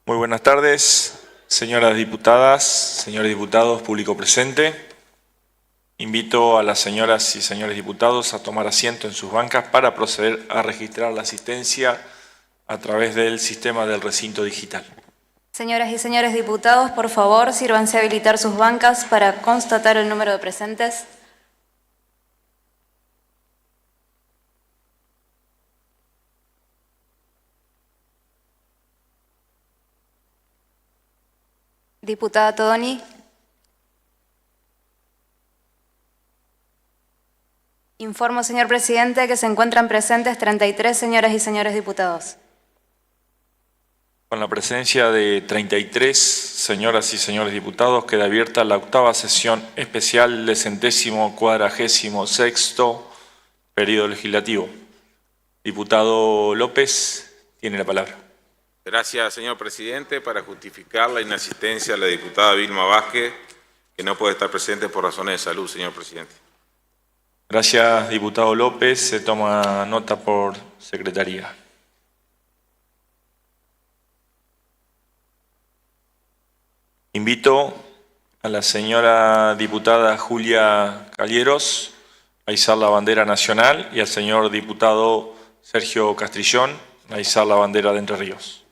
Muy buenas tardes, señoras diputadas, señores diputados, público presente. Invito a las señoras y señores diputados a tomar asiento en sus bancas para proceder a registrar la asistencia a través del sistema del recinto digital. Señoras y señores diputados, por favor, sírvanse a habilitar sus bancas para constatar el número de presentes. Diputada Todoni. Informo, señor presidente, que se encuentran presentes 33 señoras y señores diputados. Con la presencia de 33 señoras y señores diputados, queda abierta la octava sesión especial del 146º periodo legislativo. Diputado López, tiene la palabra. Gracias, señor presidente. Para justificar la inasistencia de la diputada Vilma Vázquez, que no puede estar presente por razones de salud, señor presidente. Gracias, diputado López. Se toma nota por secretaría. Invito a la señora diputada Julia Calieros a izar la bandera nacional y al señor diputado Sergio Castrillón a izar la bandera de Entre Ríos.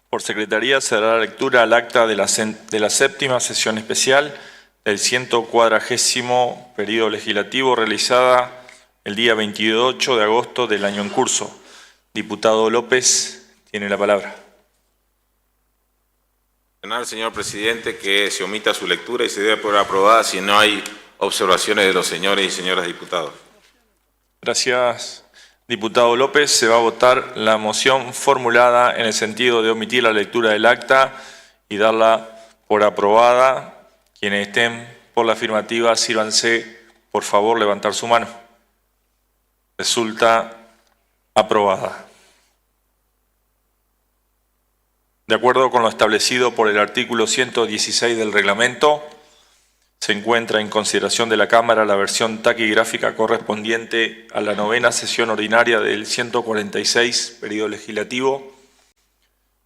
Por secretaría se dará lectura al acta de la séptima sesión especial del 140º periodo legislativo realizada el día 28 de agosto del año en curso. Diputado López, tiene la palabra. Señor presidente, que se omita su lectura y se debe por aprobada si no hay observaciones de los señores y señoras diputados. Gracias, diputado López. Se va a votar la moción formulada en el sentido de omitir la lectura del acta y darla por aprobada. Quienes estén por la afirmativa, sírvanse, por favor, levantar su mano. Resulta aprobada. De acuerdo con lo establecido por el artículo 116 del reglamento, se encuentra en consideración de la Cámara la versión taquigráfica correspondiente a la novena sesión ordinaria del 146 periodo legislativo,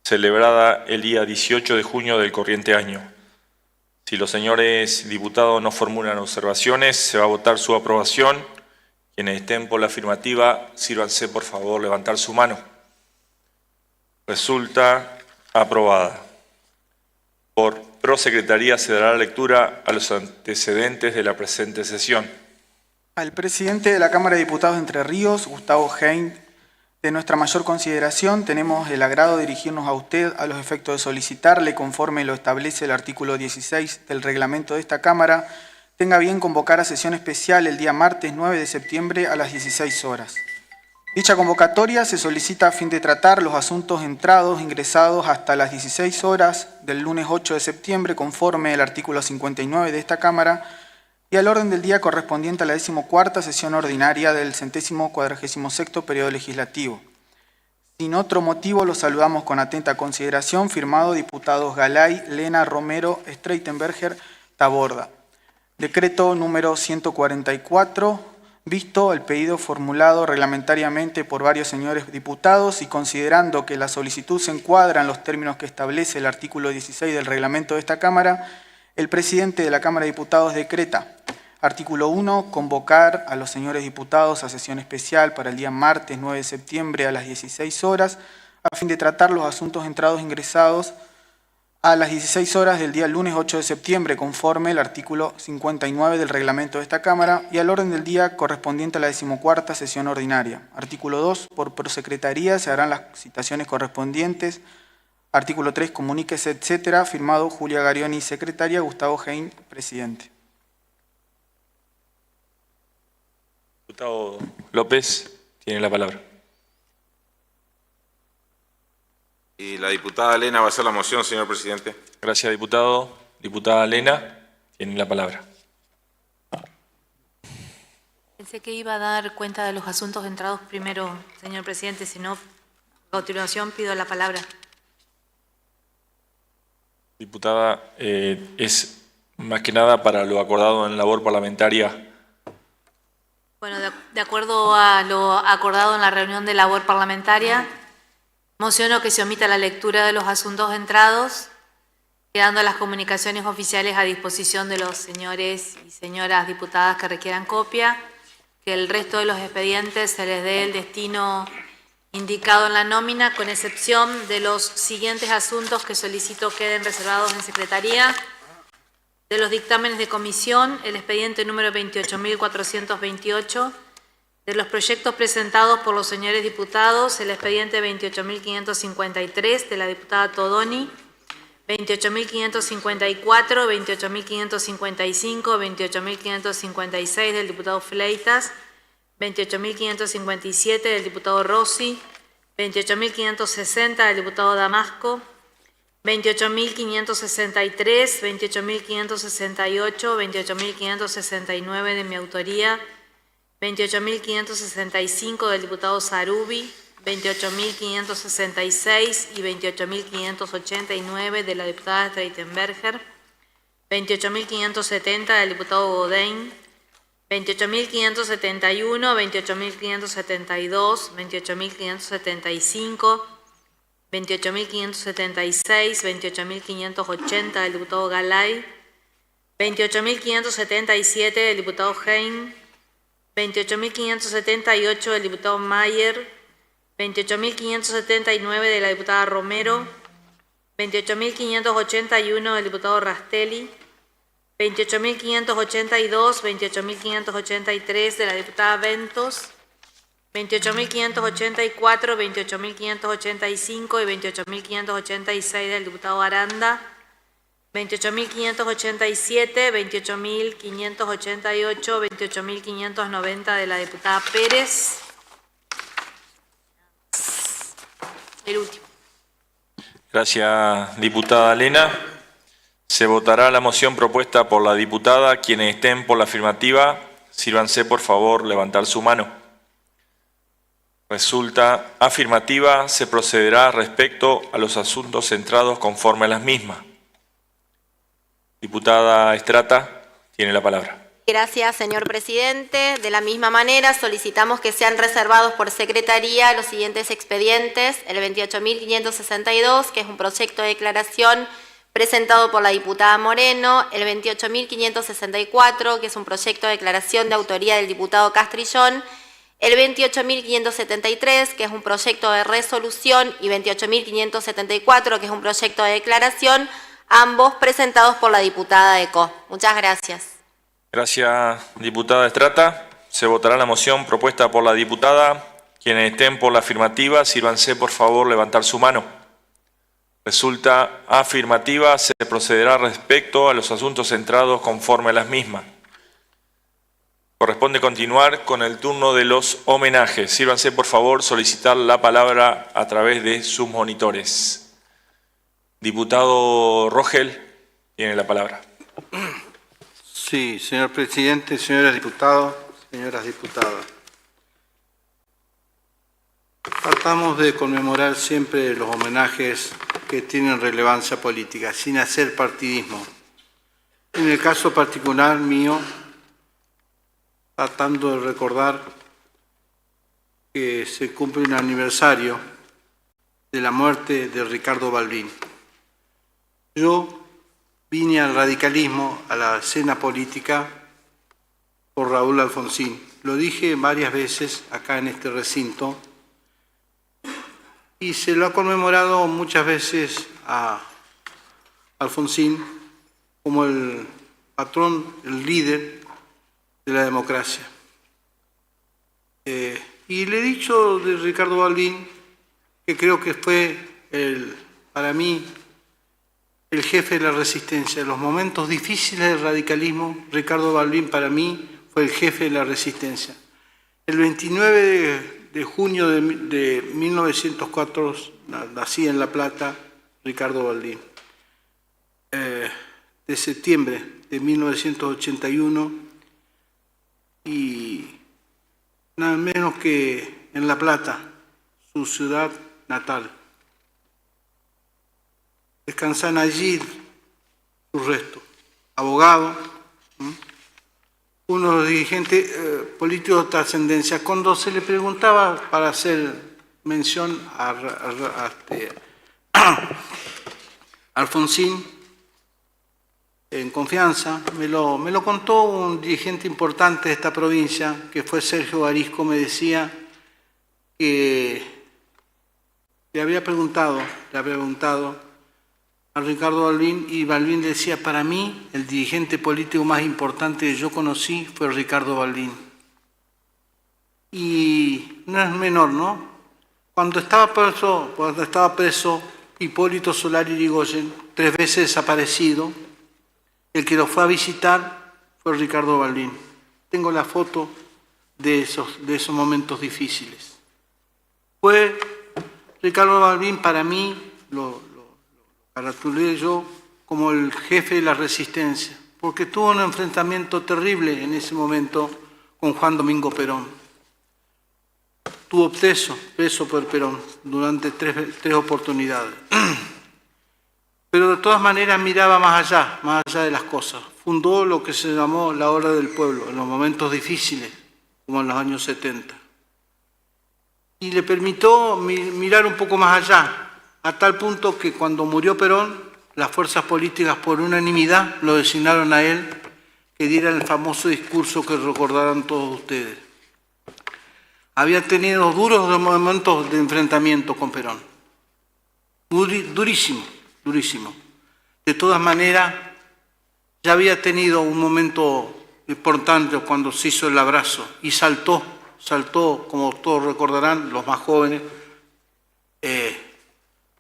celebrada el día 18 de junio del corriente año. Si los señores diputados no formulan observaciones, se va a votar su aprobación. Quienes estén por la afirmativa, sírvanse por favor levantar su mano. Resulta aprobada. Por prosecretaría se dará lectura a los antecedentes de la presente sesión. Al presidente de la Cámara de Diputados de Entre Ríos, Gustavo Hein, de nuestra mayor consideración, tenemos el agrado de dirigirnos a usted a los efectos de solicitarle, conforme lo establece el artículo 16 del reglamento de esta Cámara, tenga bien convocar a sesión especial el día martes 9 de septiembre a las 16 horas. Dicha convocatoria se solicita a fin de tratar los asuntos ingresados hasta las 16 horas del lunes 8 de septiembre, conforme el artículo 59 de esta Cámara, y al orden del día correspondiente a la 14ª sesión ordinaria del 146º periodo legislativo. Sin otro motivo, los saludamos con atenta consideración, firmado diputados Galay, Lena, Romero, Streitenberger, Taborda. Decreto número 144, visto el pedido formulado reglamentariamente por varios señores diputados y considerando que la solicitud se encuadra en los términos que establece el artículo 16 del reglamento de esta Cámara, el presidente de la Cámara de Diputados decreta: artículo 1, convocar a los señores diputados a sesión especial para el día martes 9 de septiembre a las 16 horas a fin de tratar los asuntos entrados e ingresados a las 16 horas del día lunes 8 de septiembre, conforme el artículo 59 del reglamento de esta Cámara, y al orden del día correspondiente a la 14ª sesión ordinaria. Artículo 2. Por prosecretaría se harán las citaciones correspondientes. Artículo 3. Comuníquese, etcétera. Firmado Julia Garioni, secretaria. Gustavo Hein, presidente. Diputado López tiene la palabra. Y la diputada Lena va a hacer la moción, señor presidente. Gracias, diputado. Diputada Lena tiene la palabra. Pensé que iba a dar cuenta de los asuntos entrados primero, señor presidente, si no, a continuación pido la palabra. Diputada, es más que nada para lo acordado en labor parlamentaria. Bueno, de acuerdo a lo acordado en la reunión de labor parlamentaria, mociono que se omita la lectura de los asuntos entrados, quedando las comunicaciones oficiales a disposición de los señores y señoras diputadas que requieran copia, que el resto de los expedientes se les dé el destino indicado en la nómina, con excepción de los siguientes asuntos que solicito queden reservados en Secretaría. De los dictámenes de comisión, el expediente número 28.428. De los proyectos presentados por los señores diputados, el expediente 28.553 de la diputada Todoni, 28.554, 28.555, 28.556 del diputado Fleitas, 28.557 del diputado Rossi, 28.560 del diputado Damasco, 28.563, 28.568, 28.569 de mi autoría, 28.565 del diputado Sarubi, 28.566 y 28.589 de la diputada Streitenberger, 28.570 del diputado Godén, 28.571, 28.572, 28.575, 28.576, 28.580 del diputado Galay, 28.577 del diputado Hein, 28.578 del diputado Mayer, 28.579 de la diputada Romero, 28.581 del diputado Rastelli, 28.582, 28.583 de la diputada Ventos, 28.584, 28.585 y 28.586 del diputado Aranda, 28.587, 28.588, 28.590 de la diputada Pérez. El último. Gracias, diputada Lena. Se votará la moción propuesta por la diputada. Quienes estén por la afirmativa, sírvanse por favor levantar su mano. Resulta afirmativa. Se procederá respecto a los asuntos centrados conforme a las mismas. Diputada Estrata, tiene la palabra. Gracias, señor presidente. De la misma manera, solicitamos que sean reservados por Secretaría los siguientes expedientes. El 28.562, que es un proyecto de declaración presentado por la diputada Moreno. El 28.564, que es un proyecto de declaración de autoría del diputado Castrillón. El 28.573, que es un proyecto de resolución, y 28.574, que es un proyecto de declaración, ambos presentados por la diputada Eco. Muchas gracias. Gracias, diputada Estrata. Se votará la moción propuesta por la diputada. Quienes estén por la afirmativa, sírvanse por favor levantar su mano. Resulta afirmativa. Se procederá respecto a los asuntos centrados conforme a las mismas. Corresponde continuar con el turno de los homenajes. Sírvanse por favor solicitar la palabra a través de sus monitores. Diputado Rogel, tiene la palabra. Sí, señor presidente, señores diputados, señoras diputadas. Tratamos de conmemorar siempre los homenajes que tienen relevancia política, sin hacer partidismo. En el caso particular mío, tratando de recordar que se cumple un aniversario de la muerte de Ricardo Balbín. Yo vine al radicalismo, a la escena política, por Raúl Alfonsín. Lo dije varias veces acá en este recinto, y se lo ha conmemorado muchas veces a Alfonsín como el patrón, el líder de la democracia. Y le he dicho de Ricardo Balbín que creo que fue, para mí, el jefe de la resistencia. En los momentos difíciles del radicalismo, Ricardo Balbín para mí fue el jefe de la resistencia. El 29 de junio de 1904 nací en La Plata Ricardo Balbín. De septiembre de 1981 y nada menos que en La Plata, su ciudad natal. Descansan allí sus restos. Abogado, uno de los dirigentes políticos de trascendencia. Cuando se le preguntaba, para hacer mención a Alfonsín, en confianza, me lo contó un dirigente importante de esta provincia, que fue Sergio Garisco, me decía que le había preguntado a Ricardo Balbín, y Balbín decía, para mí, el dirigente político más importante que yo conocí fue Ricardo Balbín. Y no es menor, ¿no? Cuando estaba preso Hipólito Solari Yrigoyen, 3 veces desaparecido, el que lo fue a visitar fue Ricardo Balbín. Tengo la foto de esos momentos difíciles. Fue Ricardo Balbín, para mí, lo caratulé yo como el jefe de la resistencia, porque tuvo un enfrentamiento terrible en ese momento con Juan Domingo Perón. Estuvo preso por Perón durante tres oportunidades. Pero de todas maneras miraba más allá de las cosas. Fundó lo que se llamó la Hora del Pueblo, en los momentos difíciles, como en los años 70. Y le permitió mirar un poco más allá, a tal punto que cuando murió Perón, las fuerzas políticas por unanimidad lo designaron a él que diera el famoso discurso que recordarán todos ustedes. Había tenido duros momentos de enfrentamiento con Perón. Durísimo. De todas maneras, ya había tenido un momento importante cuando se hizo el abrazo y saltó, como todos recordarán, los más jóvenes,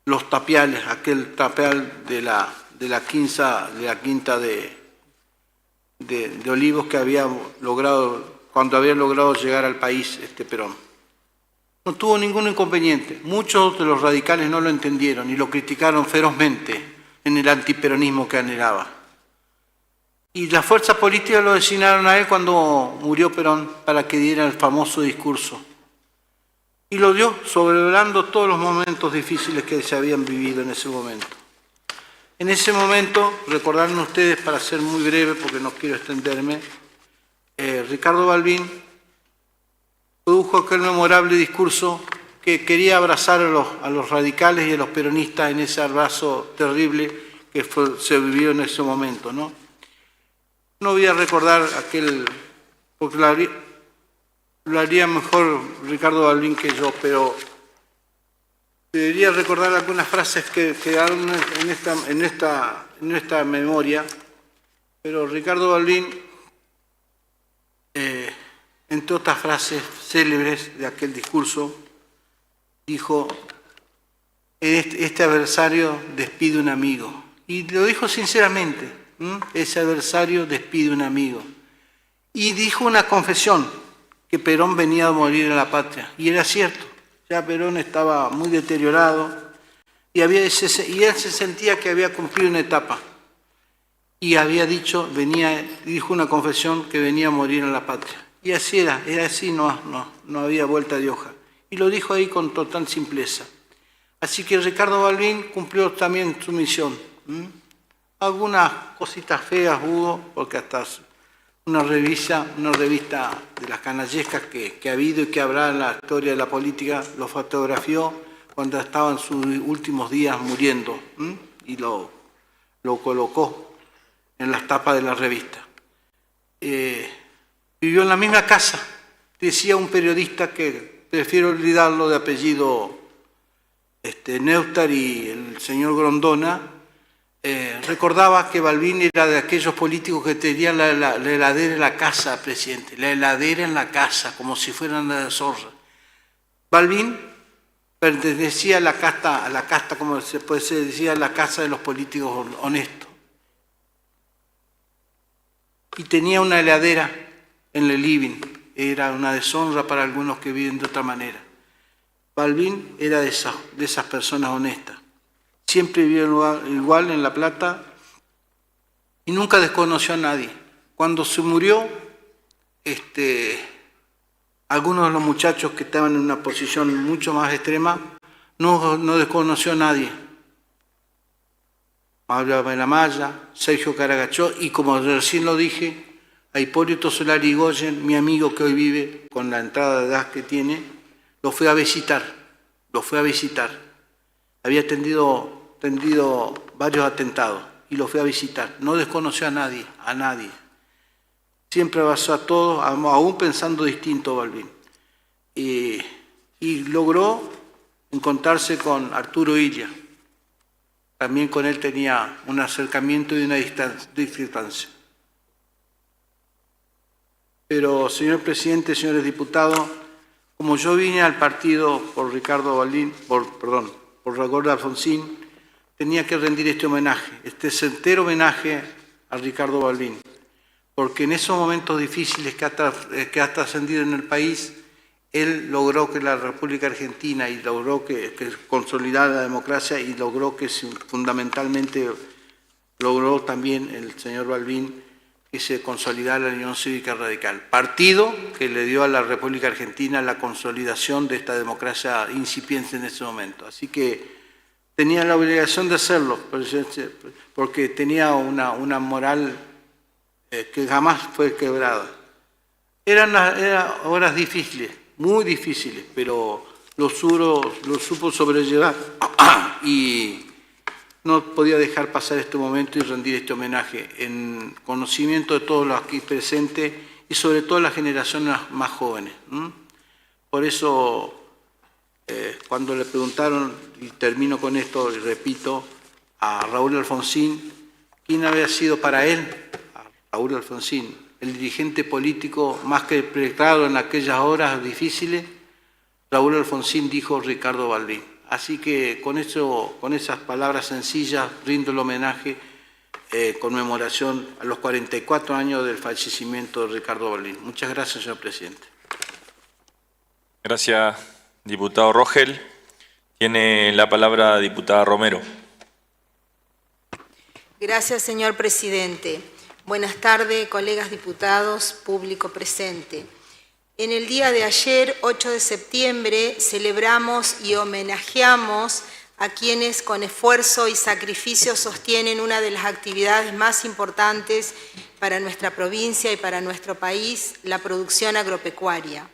los tapiales, aquel tapial de la quinta de Olivos que había logrado, cuando había logrado llegar al país Perón. No tuvo ningún inconveniente. Muchos de los radicales no lo entendieron y lo criticaron ferozmente en el antiperonismo que anhelaba. Y las fuerzas políticas lo designaron a él cuando murió Perón para que diera el famoso discurso. Y lo dio sobrevolando todos los momentos difíciles que se habían vivido en ese momento. En ese momento, recordarán ustedes, para ser muy breve porque no quiero extenderme, Ricardo Balbín produjo aquel memorable discurso que quería abrazar a los radicales y a los peronistas en ese abrazo terrible que se vivió en ese momento, ¿no? No voy a recordar porque lo haría mejor Ricardo Balbín que yo, pero debería recordar algunas frases que quedaron en esta memoria. Pero Ricardo Balbín, entre otras frases célebres de aquel discurso, dijo: este adversario despide un amigo. Y lo dijo sinceramente, ese adversario despide un amigo. Y dijo una confesión, que Perón venía a morir en la patria. Y era cierto, ya Perón estaba muy deteriorado y él se sentía que había cumplido una etapa. Y había dicho, dijo una confesión que venía a morir en la patria. Y así era así, no había vuelta de hoja. Y lo dijo ahí con total simpleza. Así que Ricardo Balbín cumplió también su misión. Algunas cositas feas hubo, porque hasta una revista de las canallescas que ha habido y que habrá en la historia de la política, lo fotografió cuando estaba en sus últimos días muriendo, y lo colocó en las tapas de la revista. Vivió en la misma casa, decía un periodista que prefiero olvidarlo, de apellido Neustar y el señor Grondona, recordaba que Balbín era de aquellos políticos que tenían la heladera en la casa, presidente, la heladera en la casa, como si fueran de zorra. Balbín pertenecía a la casta, como se decía, la casa de los políticos honestos. Y tenía una heladera en el living, era una deshonra para algunos que viven de otra manera. Balbín era de esas personas honestas. Siempre vivió igual en La Plata y nunca desconoció a nadie. Cuando se murió, algunos de los muchachos que estaban en una posición mucho más extrema no desconoció a nadie. Mario Benamaya, Sergio Caragachó y, como recién lo dije, a Hipólito Solari Irigoyen, mi amigo que hoy vive con la entrada de edad que tiene, lo fue a visitar. Había tendido varios atentados y lo fue a visitar. No desconoció a nadie. Siempre abrazó a todos, aún pensando distinto Balbín. Y logró encontrarse con Arturo Illa. También con él tenía un acercamiento y una discrepancia. Pero, señor presidente, señores diputados, como yo vine al partido por Ricardo Alfonsín, tenía que rendir este homenaje, este certero homenaje a Ricardo Balbín, porque en esos momentos difíciles que ha trascendido en el país, él logró que la República Argentina y logró que consolidara la democracia y logró que fundamentalmente logró también el señor Balbín que se consolidara la Unión Cívica Radical, partido que le dio a la República Argentina la consolidación de esta democracia incipiente en ese momento. Así que tenía la obligación de hacerlo, porque tenía una moral que jamás fue quebrada. Eran horas difíciles, muy difíciles, pero lo supo sobrellevar y no podía dejar pasar este momento y rendir este homenaje en conocimiento de todos los aquí presentes y sobre todo las generaciones más jóvenes. Por eso, cuando le preguntaron, y termino con esto y repito, a Raúl Alfonsín, ¿quién había sido para él? A Raúl Alfonsín, el dirigente político más que preparado en aquellas horas difíciles. Raúl Alfonsín dijo Ricardo Balbín. Así que con esas palabras sencillas rindo el homenaje, conmemoración a los 44 años del fallecimiento de Ricardo Balbín. Muchas gracias, señor presidente. Gracias, diputado Rogel. Tiene la palabra diputada Romero. Gracias, señor presidente. Buenas tardes, colegas diputados, público presente. En el día de ayer, 8 de septiembre, celebramos y homenajeamos a quienes con esfuerzo y sacrificio sostienen una de las actividades más importantes para nuestra provincia y para nuestro país, la producción agropecuaria.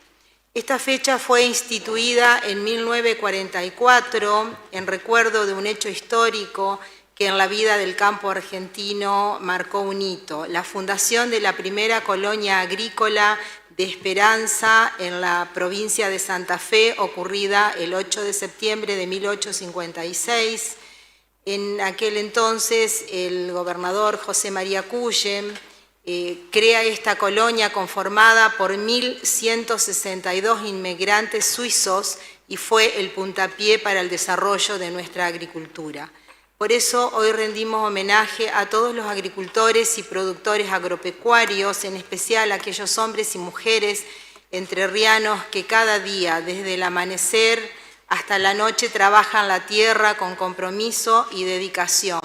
Esta fecha fue instituida en 1944 en recuerdo de un hecho histórico que en la vida del campo argentino marcó un hito, la fundación de la primera colonia agrícola de Esperanza en la provincia de Santa Fe, ocurrida el 8 de septiembre de 1856. En aquel entonces el gobernador José María Cuyen crea esta colonia conformada por 1.162 inmigrantes suizos y fue el puntapié para el desarrollo de nuestra agricultura. Por eso hoy rendimos homenaje a todos los agricultores y productores agropecuarios, en especial a aquellos hombres y mujeres entrerrianos que cada día, desde el amanecer hasta la noche, trabajan la tierra con compromiso y dedicación.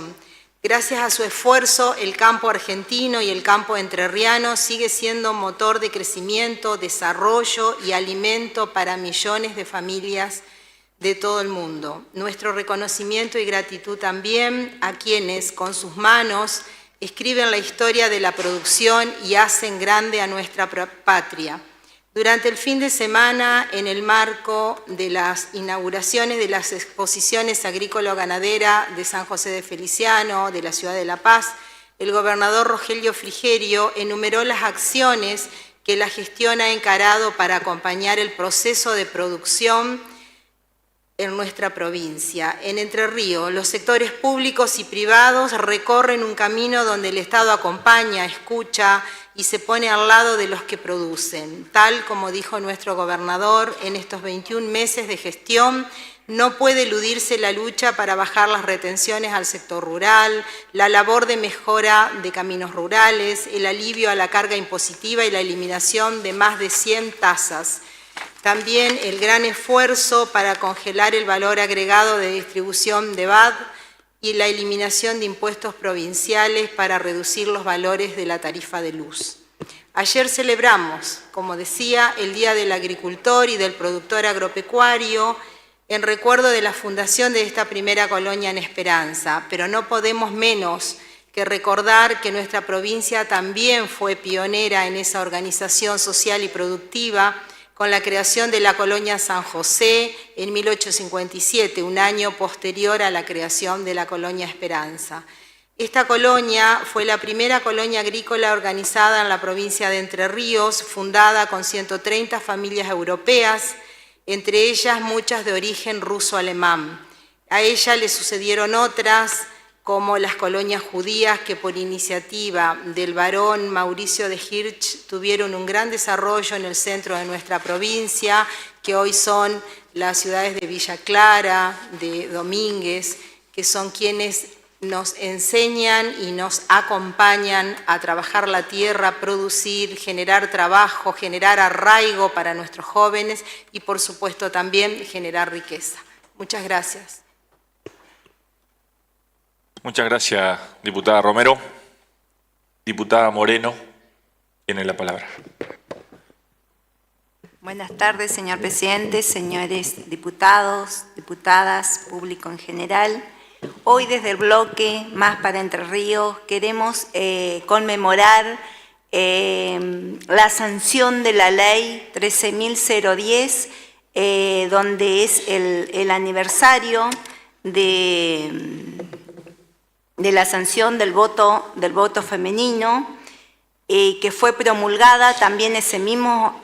Gracias a su esfuerzo, el campo argentino y el campo entrerriano sigue siendo motor de crecimiento, desarrollo y alimento para millones de familias de todo el mundo. Nuestro reconocimiento y gratitud también a quienes con sus manos escriben la historia de la producción y hacen grande a nuestra patria. Durante el fin de semana, en el marco de las inauguraciones de las exposiciones agrícola-ganadera de San José de Feliciano, de la ciudad de La Paz, el gobernador Rogelio Frigerio enumeró las acciones que la gestión ha encarado para acompañar el proceso de producción en nuestra provincia. En Entre Ríos, los sectores públicos y privados recorren un camino donde el Estado acompaña, escucha y se pone al lado de los que producen. Tal como dijo nuestro gobernador, en estos 21 meses de gestión no puede eludirse la lucha para bajar las retenciones al sector rural, la labor de mejora de caminos rurales, el alivio a la carga impositiva y la eliminación de más de 100 tasas. También el gran esfuerzo para congelar el valor agregado de distribución de VAT y la eliminación de impuestos provinciales para reducir los valores de la tarifa de luz. Ayer celebramos, como decía, el Día del Agricultor y del Productor Agropecuario en recuerdo de la fundación de esta primera colonia en Esperanza, pero no podemos menos que recordar que nuestra provincia también fue pionera en esa organización social y productiva con la creación de la colonia San José en 1857, un año posterior a la creación de la colonia Esperanza. Esta colonia fue la primera colonia agrícola organizada en la provincia de Entre Ríos, fundada con 130 familias europeas, entre ellas muchas de origen ruso-alemán. A ella le sucedieron otras, como las colonias judías que por iniciativa del barón Mauricio de Hirsch tuvieron un gran desarrollo en el centro de nuestra provincia, que hoy son las ciudades de Villa Clara, de Domínguez, que son quienes nos enseñan y nos acompañan a trabajar la tierra, producir, generar trabajo, generar arraigo para nuestros jóvenes y por supuesto también generar riqueza. Muchas gracias. Muchas gracias, diputada Romero. Diputada Moreno, tiene la palabra. Buenas tardes, señor presidente, señores diputados, diputadas, público en general. Hoy desde el bloque Más para Entre Ríos queremos conmemorar la sanción de la ley 13.010, donde es el aniversario de la sanción del voto femenino, que fue promulgada también ese mismo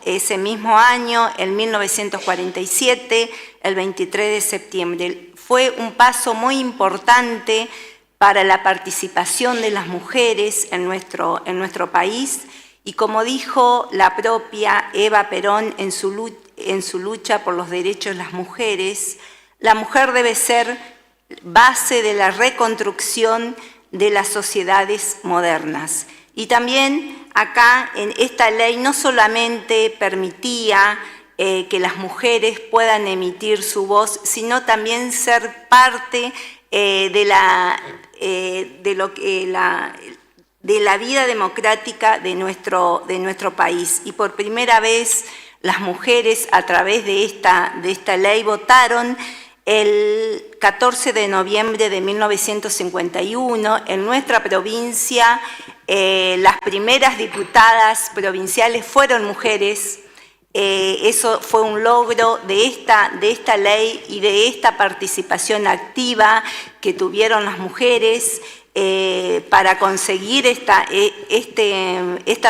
año, en 1947, el 23 de septiembre. Fue un paso muy importante para la participación de las mujeres en nuestro país, y como dijo la propia Eva Perón en su lucha por los derechos de las mujeres, la mujer debe ser base de la reconstrucción de las sociedades modernas. Y también acá en esta ley no solamente permitía que las mujeres puedan emitir su voz, sino también ser parte de la vida democrática de nuestro país. Y por primera vez las mujeres a través de esta ley votaron el 14 de noviembre de 1951 en nuestra provincia. Las primeras diputadas provinciales fueron mujeres. Eso fue un logro de esta ley y de esta participación activa que tuvieron las mujeres para conseguir esta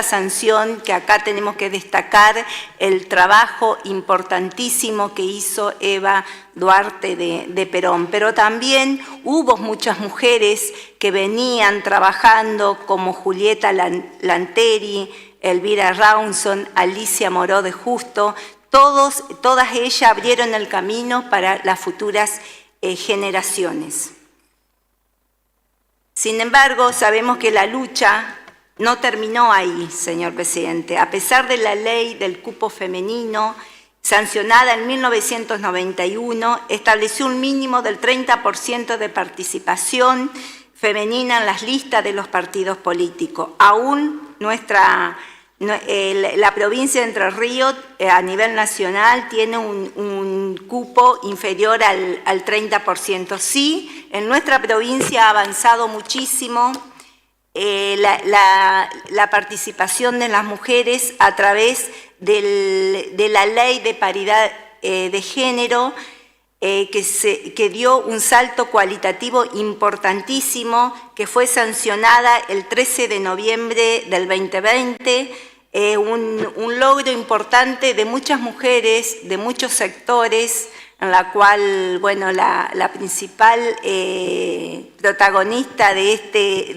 sanción, que acá tenemos que destacar el trabajo importantísimo que hizo Eva Duarte de Perón. Pero también hubo muchas mujeres que venían trabajando, como Julieta Lanteri, Elvira Raunson, Alicia Moró de Justo. Todas ellas abrieron el camino para las futuras generaciones. Sin embargo, sabemos que la lucha no terminó ahí, señor presidente. A pesar de la ley del cupo femenino, sancionada en 1991, estableció un mínimo del 30% de participación femenina en las listas de los partidos políticos. Aún la provincia de Entre Ríos a nivel nacional tiene un cupo inferior al 30%. Sí, en nuestra provincia ha avanzado muchísimo la participación de las mujeres a través de la ley de paridad de género, que dio un salto cualitativo importantísimo, que fue sancionada el 13 de noviembre del 2020, un logro importante de muchas mujeres, de muchos sectores, en la cual, bueno, la principal protagonista de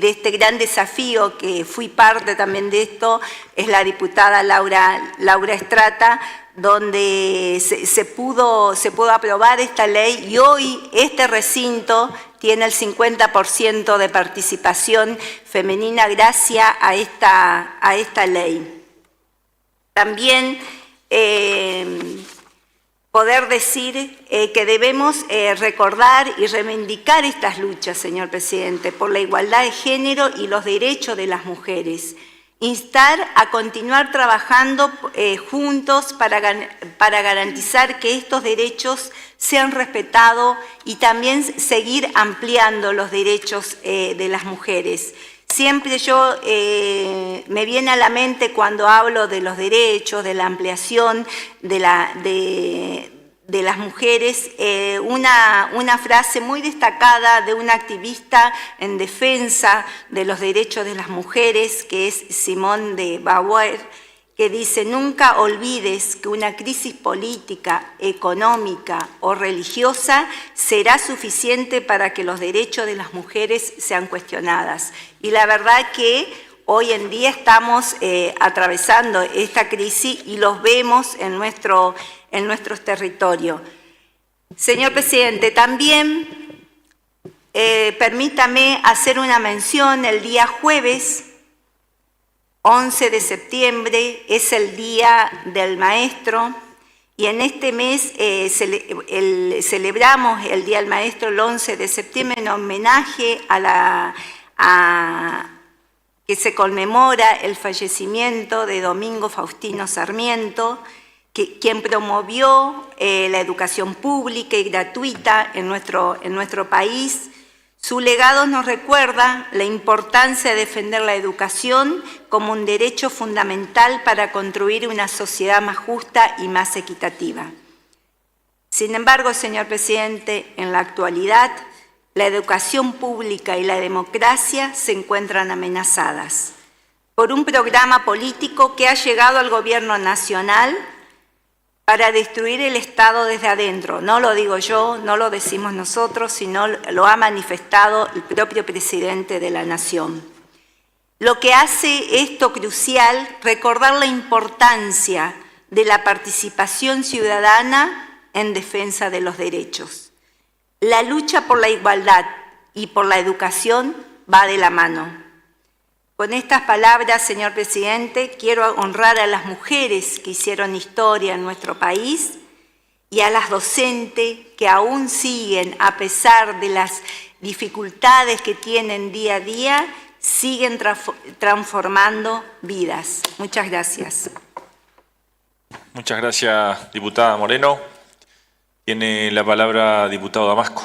este gran desafío, que fui parte también de esto, es la diputada Laura Estrata, donde se pudo aprobar esta ley y hoy este recinto tiene el 50% de participación femenina gracias a esta ley. También poder decir que debemos recordar y reivindicar estas luchas, señor presidente, por la igualdad de género y los derechos de las mujeres. Instar a continuar trabajando juntos para garantizar que estos derechos sean respetados y también seguir ampliando los derechos de las mujeres. Siempre me viene a la mente cuando hablo de los derechos, de la ampliación de las mujeres, una frase muy destacada de una activista en defensa de los derechos de las mujeres, que es Simone de Beauvoir, que dice: nunca olvides que una crisis política, económica o religiosa será suficiente para que los derechos de las mujeres sean cuestionadas. Y la verdad que hoy en día estamos atravesando esta crisis y los vemos en nuestros territorios. Señor presidente, también permítame hacer una mención. El día jueves 11 de septiembre es el Día del Maestro y en este mes celebramos el Día del Maestro el 11 de septiembre en homenaje que se conmemora el fallecimiento de Domingo Faustino Sarmiento, quien promovió la educación pública y gratuita en nuestro país. Su legado nos recuerda la importancia de defender la educación como un derecho fundamental para construir una sociedad más justa y más equitativa. Sin embargo, señor presidente, en la actualidad, la educación pública y la democracia se encuentran amenazadas por un programa político que ha llegado al gobierno nacional para destruir el Estado desde adentro. No lo digo yo, no lo decimos nosotros, sino lo ha manifestado el propio presidente de la Nación. Lo que hace esto crucial, recordar la importancia de la participación ciudadana en defensa de los derechos. La lucha por la igualdad y por la educación va de la mano. Con estas palabras, señor presidente, quiero honrar a las mujeres que hicieron historia en nuestro país y a las docentes que aún siguen, a pesar de las dificultades que tienen día a día, siguen transformando vidas. Muchas gracias. Muchas gracias, diputada Moreno. Tiene la palabra diputado Damasco.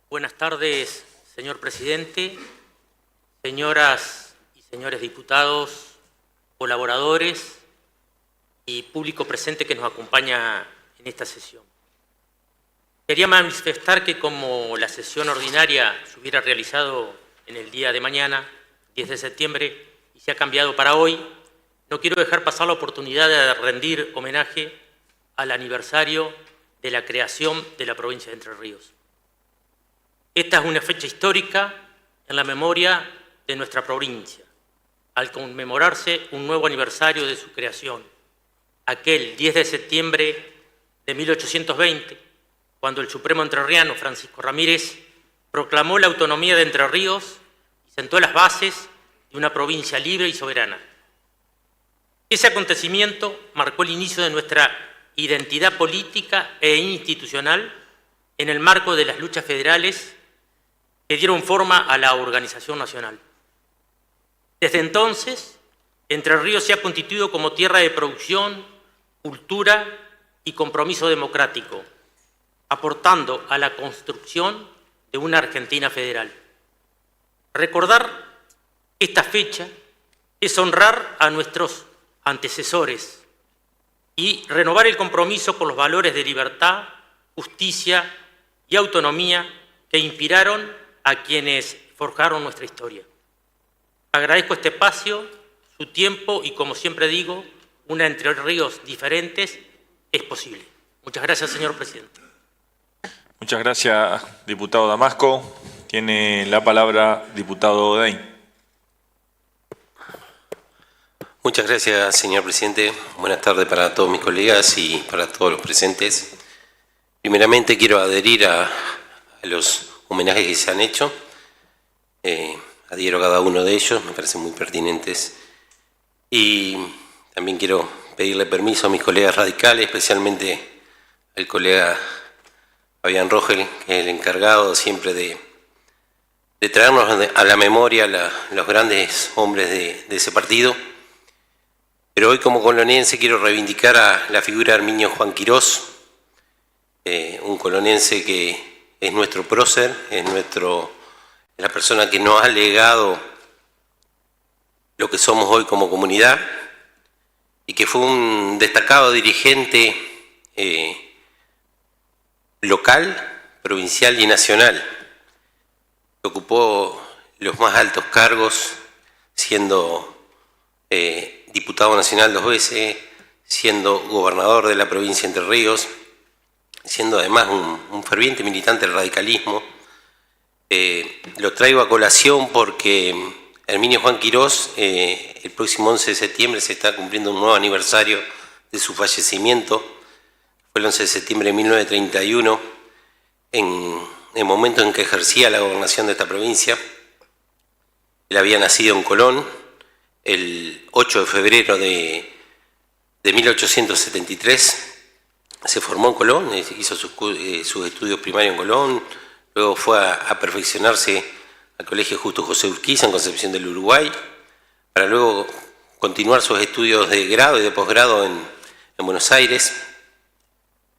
Buenas tardes, señor presidente, señoras y señores diputados, colaboradores y público presente que nos acompaña en esta sesión. Quería manifestar que como la sesión ordinaria se hubiera realizado en el día de mañana, 10 de septiembre, y se ha cambiado para hoy, no quiero dejar pasar la oportunidad de rendir homenaje al aniversario de la creación de la provincia de Entre Ríos. Esta es una fecha histórica en la memoria de nuestra provincia, al conmemorarse un nuevo aniversario de su creación, aquel 10 de septiembre de 1820, cuando el Supremo entrerriano Francisco Ramírez proclamó la autonomía de Entre Ríos y sentó las bases de una provincia libre y soberana. Ese acontecimiento marcó el inicio de nuestra identidad política e institucional en el marco de las luchas federales que dieron forma a la organización nacional. Desde entonces, Entre Ríos se ha constituido como tierra de producción, cultura y compromiso democrático, aportando a la construcción de una Argentina federal. Recordar esta fecha es honrar a nuestros antecesores y renovar el compromiso con los valores de libertad, justicia y autonomía que inspiraron a quienes forjaron nuestra historia. Agradezco este espacio, su tiempo y, como siempre digo, una Entre Ríos diferentes es posible. Muchas gracias, señor presidente. Muchas gracias, diputado Damasco. Tiene la palabra diputado Odein. Muchas gracias, señor presidente. Buenas tardes para todos mis colegas y para todos los presentes. Primeramente quiero adherir a los homenajes que se han hecho. Adhiero a cada uno de ellos, me parecen muy pertinentes. Y también quiero pedirle permiso a mis colegas radicales, especialmente al colega Fabián Rogel, que es el encargado siempre de traernos a la memoria los grandes hombres de ese partido. Pero hoy, como coloniense, quiero reivindicar a la figura de Herminio Juan Quirós, un coloniense que es nuestro prócer, es la persona que nos ha legado lo que somos hoy como comunidad y que fue un destacado dirigente local, provincial y nacional. Ocupó los más altos cargos, siendo diputado nacional 2 veces, siendo gobernador de la provincia de Entre Ríos, siendo además un ferviente militante del radicalismo. Lo traigo a colación porque Herminio Juan Quirós, el próximo 11 de septiembre se está cumpliendo un nuevo aniversario de su fallecimiento. Fue el 11 de septiembre de 1931, en el momento en que ejercía la gobernación de esta provincia. Él había nacido en Colón el 8 de febrero de 1873. Se formó en Colón, hizo sus estudios primarios en Colón, luego fue a perfeccionarse al Colegio Justo José Urquiza en Concepción del Uruguay, para luego continuar sus estudios de grado y de posgrado en Buenos Aires.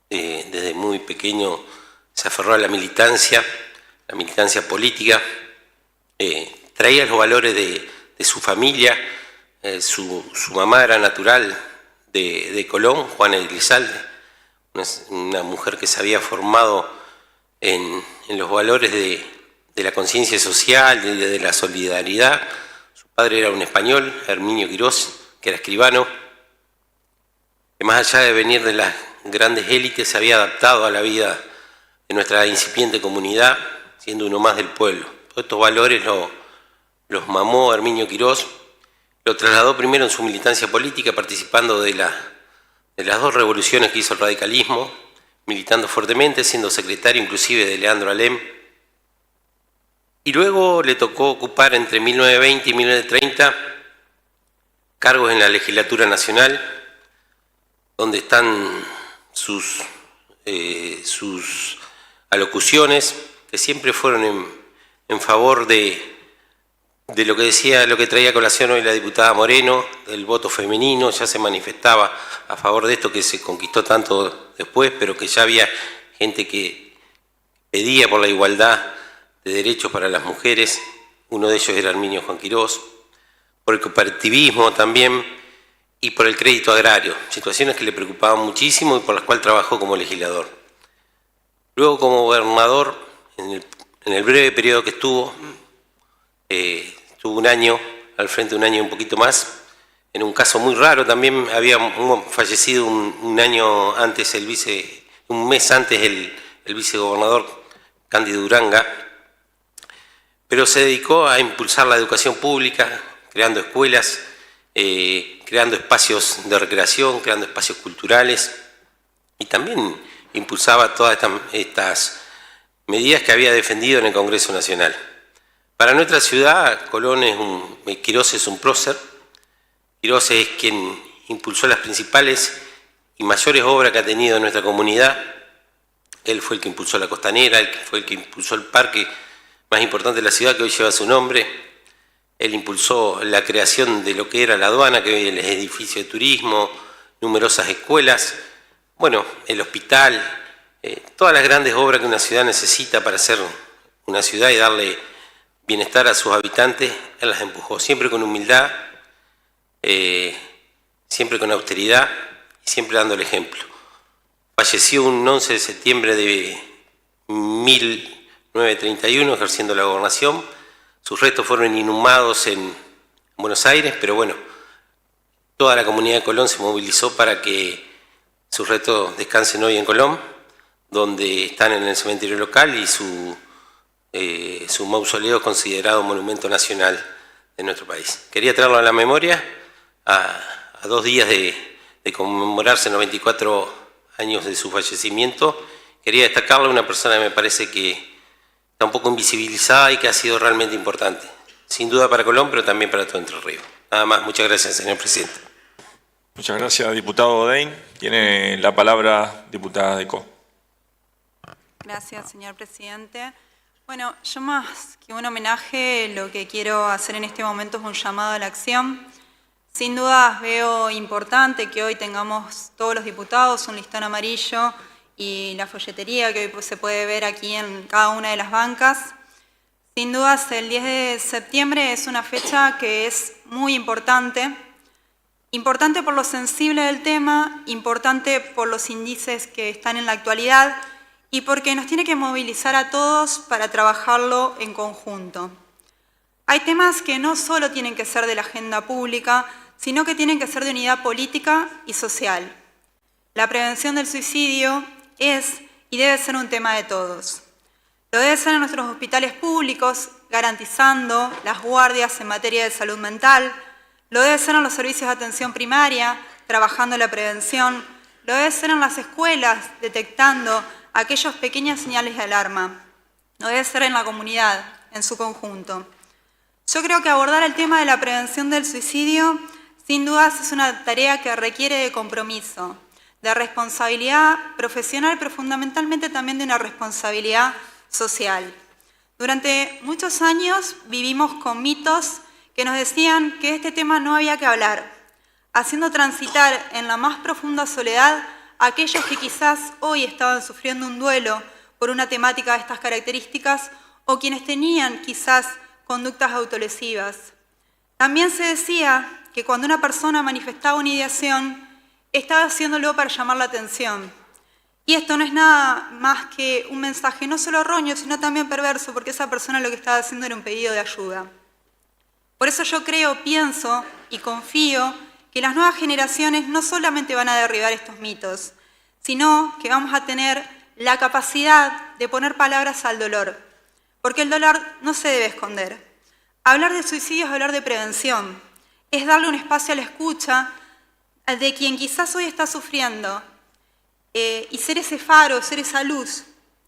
Desde muy pequeño se aferró a la militancia política, traía los valores de su familia. Su mamá era natural de Colón, Juana Elizalde, una mujer que se había formado en los valores de la conciencia social, de la solidaridad. Su padre era un español, Herminio Quirós, que era escribano, que más allá de venir de las grandes élites se había adaptado a la vida de nuestra incipiente comunidad, siendo uno más del pueblo. Todos estos valores los mamó Herminio Quirós, lo trasladó primero en su militancia política, participando de las 2 revoluciones que hizo el radicalismo, militando fuertemente, siendo secretario inclusive de Leandro Alem. Y luego le tocó ocupar entre 1920 y 1930 cargos en la legislatura nacional, donde están sus alocuciones, que siempre fueron en favor de lo que traía a colación hoy la diputada Moreno, del voto femenino. Ya se manifestaba a favor de esto que se conquistó tanto después, pero que ya había gente que pedía por la igualdad de derechos para las mujeres. Uno de ellos era Herminio Juan Quirós, por el cooperativismo también y por el crédito agrario, situaciones que le preocupaban muchísimo y por las cuales trabajó como legislador. Luego, como gobernador, en el breve periodo que estuvo un año, al frente un año un poquito más, en un caso muy raro. También había fallecido un mes antes el vicegobernador Cándido Uranga, pero se dedicó a impulsar la educación pública, creando escuelas, creando espacios de recreación, creando espacios culturales, y también impulsaba todas estas medidas que había defendido en el Congreso Nacional. Para nuestra ciudad, Colón Quirós es un prócer. Quirós es quien impulsó las principales y mayores obras que ha tenido nuestra comunidad. Él fue el que impulsó la Costanera, él fue el que impulsó el parque más importante de la ciudad, que hoy lleva su nombre. Él impulsó la creación de lo que era la aduana, que hoy es el edificio de turismo, numerosas escuelas, bueno, el hospital, todas las grandes obras que una ciudad necesita para ser una ciudad y darle bienestar a sus habitantes. Él las empujó, siempre con humildad, siempre con austeridad y siempre dando el ejemplo. Falleció un 11 de septiembre de 1931 ejerciendo la gobernación. Sus restos fueron inhumados en Buenos Aires, pero bueno, toda la comunidad de Colón se movilizó para que sus restos descansen hoy en Colón, donde están en el cementerio local y su mausoleo es considerado monumento nacional de nuestro país. Quería traerlo a la memoria a 2 días de conmemorarse 94 años de su fallecimiento. Quería destacarle a una persona que me parece que está un poco invisibilizada y que ha sido realmente importante. Sin duda para Colón, pero también para todo Entre Ríos. Nada más, muchas gracias, señor presidente. Muchas gracias, diputado Odein. Tiene la palabra diputada Decó. Gracias, señor presidente. Bueno, yo más que un homenaje, lo que quiero hacer en este momento es un llamado a la acción. Sin duda veo importante que hoy tengamos todos los diputados un listón amarillo y la folletería que hoy se puede ver aquí en cada una de las bancas. Sin dudas, el 10 de septiembre es una fecha que es muy importante. Importante por lo sensible del tema, importante por los índices que están en la actualidad y porque nos tiene que movilizar a todos para trabajarlo en conjunto. Hay temas que no solo tienen que ser de la agenda pública, sino que tienen que ser de unidad política y social. La prevención del suicidio es y debe ser un tema de todos. Lo debe ser en nuestros hospitales públicos, garantizando las guardias en materia de salud mental. Lo debe ser en los servicios de atención primaria, trabajando la prevención. Lo debe ser en las escuelas, detectando aquellas pequeñas señales de alarma. Lo debe ser en la comunidad, en su conjunto. Yo creo que abordar el tema de la prevención del suicidio, sin dudas, es una tarea que requiere de compromiso, de responsabilidad profesional, pero fundamentalmente también de una responsabilidad social. Durante muchos años vivimos con mitos que nos decían que este tema no había que hablar, haciendo transitar en la más profunda soledad a aquellos que quizás hoy estaban sufriendo un duelo por una temática de estas características o quienes tenían quizás conductas autolesivas. También se decía que cuando una persona manifestaba una ideación, estaba haciéndolo para llamar la atención. Y esto no es nada más que un mensaje no solo erróneo, sino también perverso, porque esa persona lo que estaba haciendo era un pedido de ayuda. Por eso yo creo, pienso y confío que las nuevas generaciones no solamente van a derribar estos mitos, sino que vamos a tener la capacidad de poner palabras al dolor, porque el dolor no se debe esconder. Hablar de suicidio es hablar de prevención, es darle un espacio a la escucha de quien quizás hoy está sufriendo y ser ese faro, ser esa luz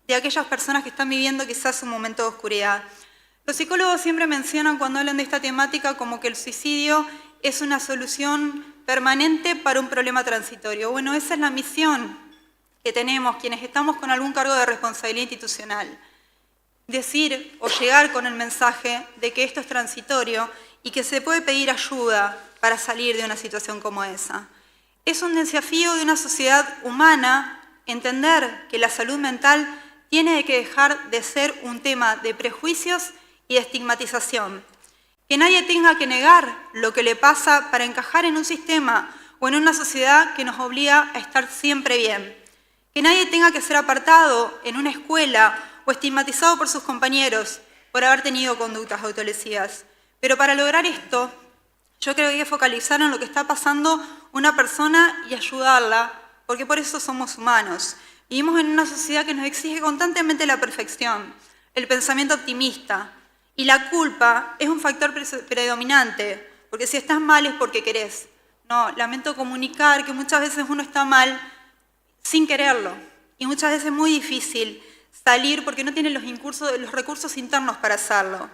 de aquellas personas que están viviendo quizás un momento de oscuridad. Los psicólogos siempre mencionan cuando hablan de esta temática como que el suicidio es una solución permanente para un problema transitorio. Bueno, esa es la misión que tenemos quienes estamos con algún cargo de responsabilidad institucional. Decir o llegar con el mensaje de que esto es transitorio y que se puede pedir ayuda para salir de una situación como esa. Es un desafío de una sociedad humana entender que la salud mental tiene que dejar de ser un tema de prejuicios y de estigmatización. Que nadie tenga que negar lo que le pasa para encajar en un sistema o en una sociedad que nos obliga a estar siempre bien. Que nadie tenga que ser apartado en una escuela o estigmatizado por sus compañeros por haber tenido conductas autolesivas. Pero para lograr esto, yo creo que hay que focalizar en lo que está pasando una persona y ayudarla, porque por eso somos humanos. Vivimos en una sociedad que nos exige constantemente la perfección, el pensamiento optimista, y la culpa es un factor predominante, porque si estás mal es porque querés. No, lamento comunicar que muchas veces uno está mal sin quererlo, y muchas veces es muy difícil salir porque no tiene los recursos internos para hacerlo.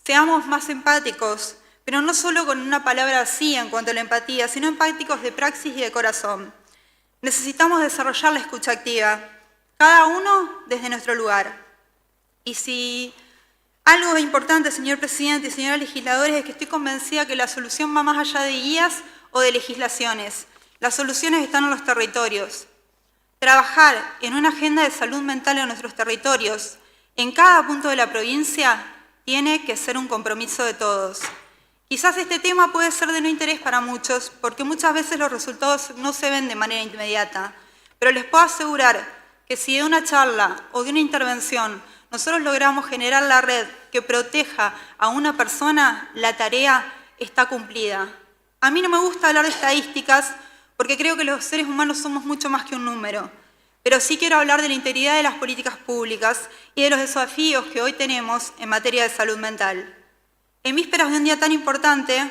Seamos más empáticos, pero no solo con una palabra así en cuanto a la empatía, sino empáticos de praxis y de corazón. Necesitamos desarrollar la escucha activa, cada uno desde nuestro lugar. Y si algo importante, señor presidente y señores legisladores, es que estoy convencida que la solución va más allá de guías o de legislaciones. Las soluciones están en los territorios. Trabajar en una agenda de salud mental en nuestros territorios, en cada punto de la provincia, tiene que ser un compromiso de todos. Quizás este tema puede ser de no interés para muchos, porque muchas veces los resultados no se ven de manera inmediata, pero les puedo asegurar que si de una charla o de una intervención nosotros logramos generar la red que proteja a una persona, la tarea está cumplida. A mí no me gusta hablar de estadísticas porque creo que los seres humanos somos mucho más que un número. Pero sí quiero hablar de la integridad de las políticas públicas y de los desafíos que hoy tenemos en materia de salud mental. En vísperas de un día tan importante,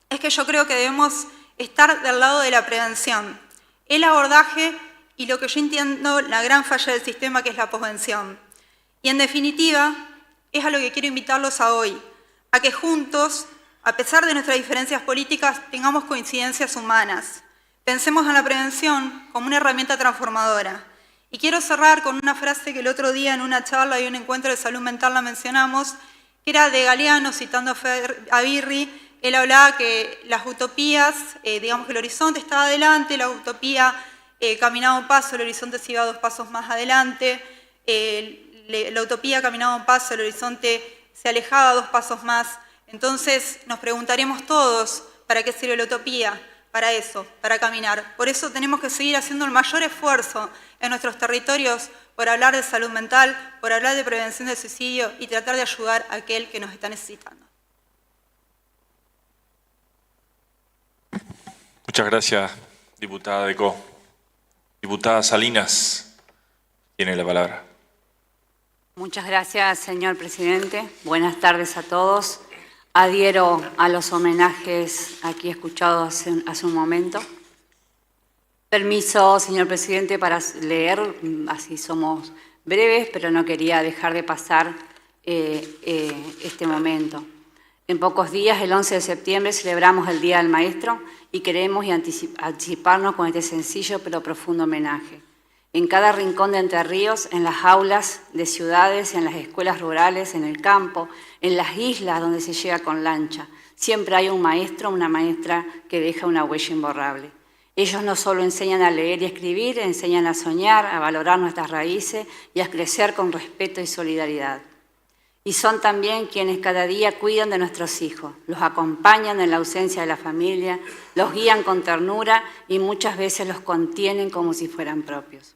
es que yo creo que debemos estar del lado de la prevención, el abordaje y lo que yo entiendo la gran falla del sistema, que es la posvención. Y en definitiva, es a lo que quiero invitarlos a hoy, a que juntos, a pesar de nuestras diferencias políticas, tengamos coincidencias humanas. Pensemos en la prevención como una herramienta transformadora. Y quiero cerrar con una frase que el otro día en una charla y un encuentro de salud mental la mencionamos, que era de Galeano, citando a Birri. Él hablaba que las utopías, digamos que el horizonte estaba adelante, la utopía caminaba un paso, el horizonte se iba 2 pasos más adelante, la utopía caminaba un paso, el horizonte se alejaba 2 pasos más. Entonces nos preguntaremos todos, ¿para qué sirve la utopía? Para eso, para caminar. Por eso tenemos que seguir haciendo el mayor esfuerzo en nuestros territorios por hablar de salud mental, por hablar de prevención del suicidio y tratar de ayudar a aquel que nos está necesitando. Muchas gracias, diputada Decó. Diputada Salinas, tiene la palabra. Muchas gracias, señor presidente. Buenas tardes a todos. Adhiero a los homenajes aquí escuchados hace un momento. Permiso, señor presidente, para leer, así somos breves, pero no quería dejar de pasar este momento. En pocos días, el 11 de septiembre, celebramos el Día del Maestro y queremos anticiparnos con este sencillo pero profundo homenaje. En cada rincón de Entre Ríos, en las aulas de ciudades, en las escuelas rurales, en el campo, en las islas donde se llega con lancha, siempre hay un maestro o una maestra que deja una huella imborrable. Ellos no solo enseñan a leer y escribir, enseñan a soñar, a valorar nuestras raíces y a crecer con respeto y solidaridad. Y son también quienes cada día cuidan de nuestros hijos, los acompañan en la ausencia de la familia, los guían con ternura y muchas veces los contienen como si fueran propios.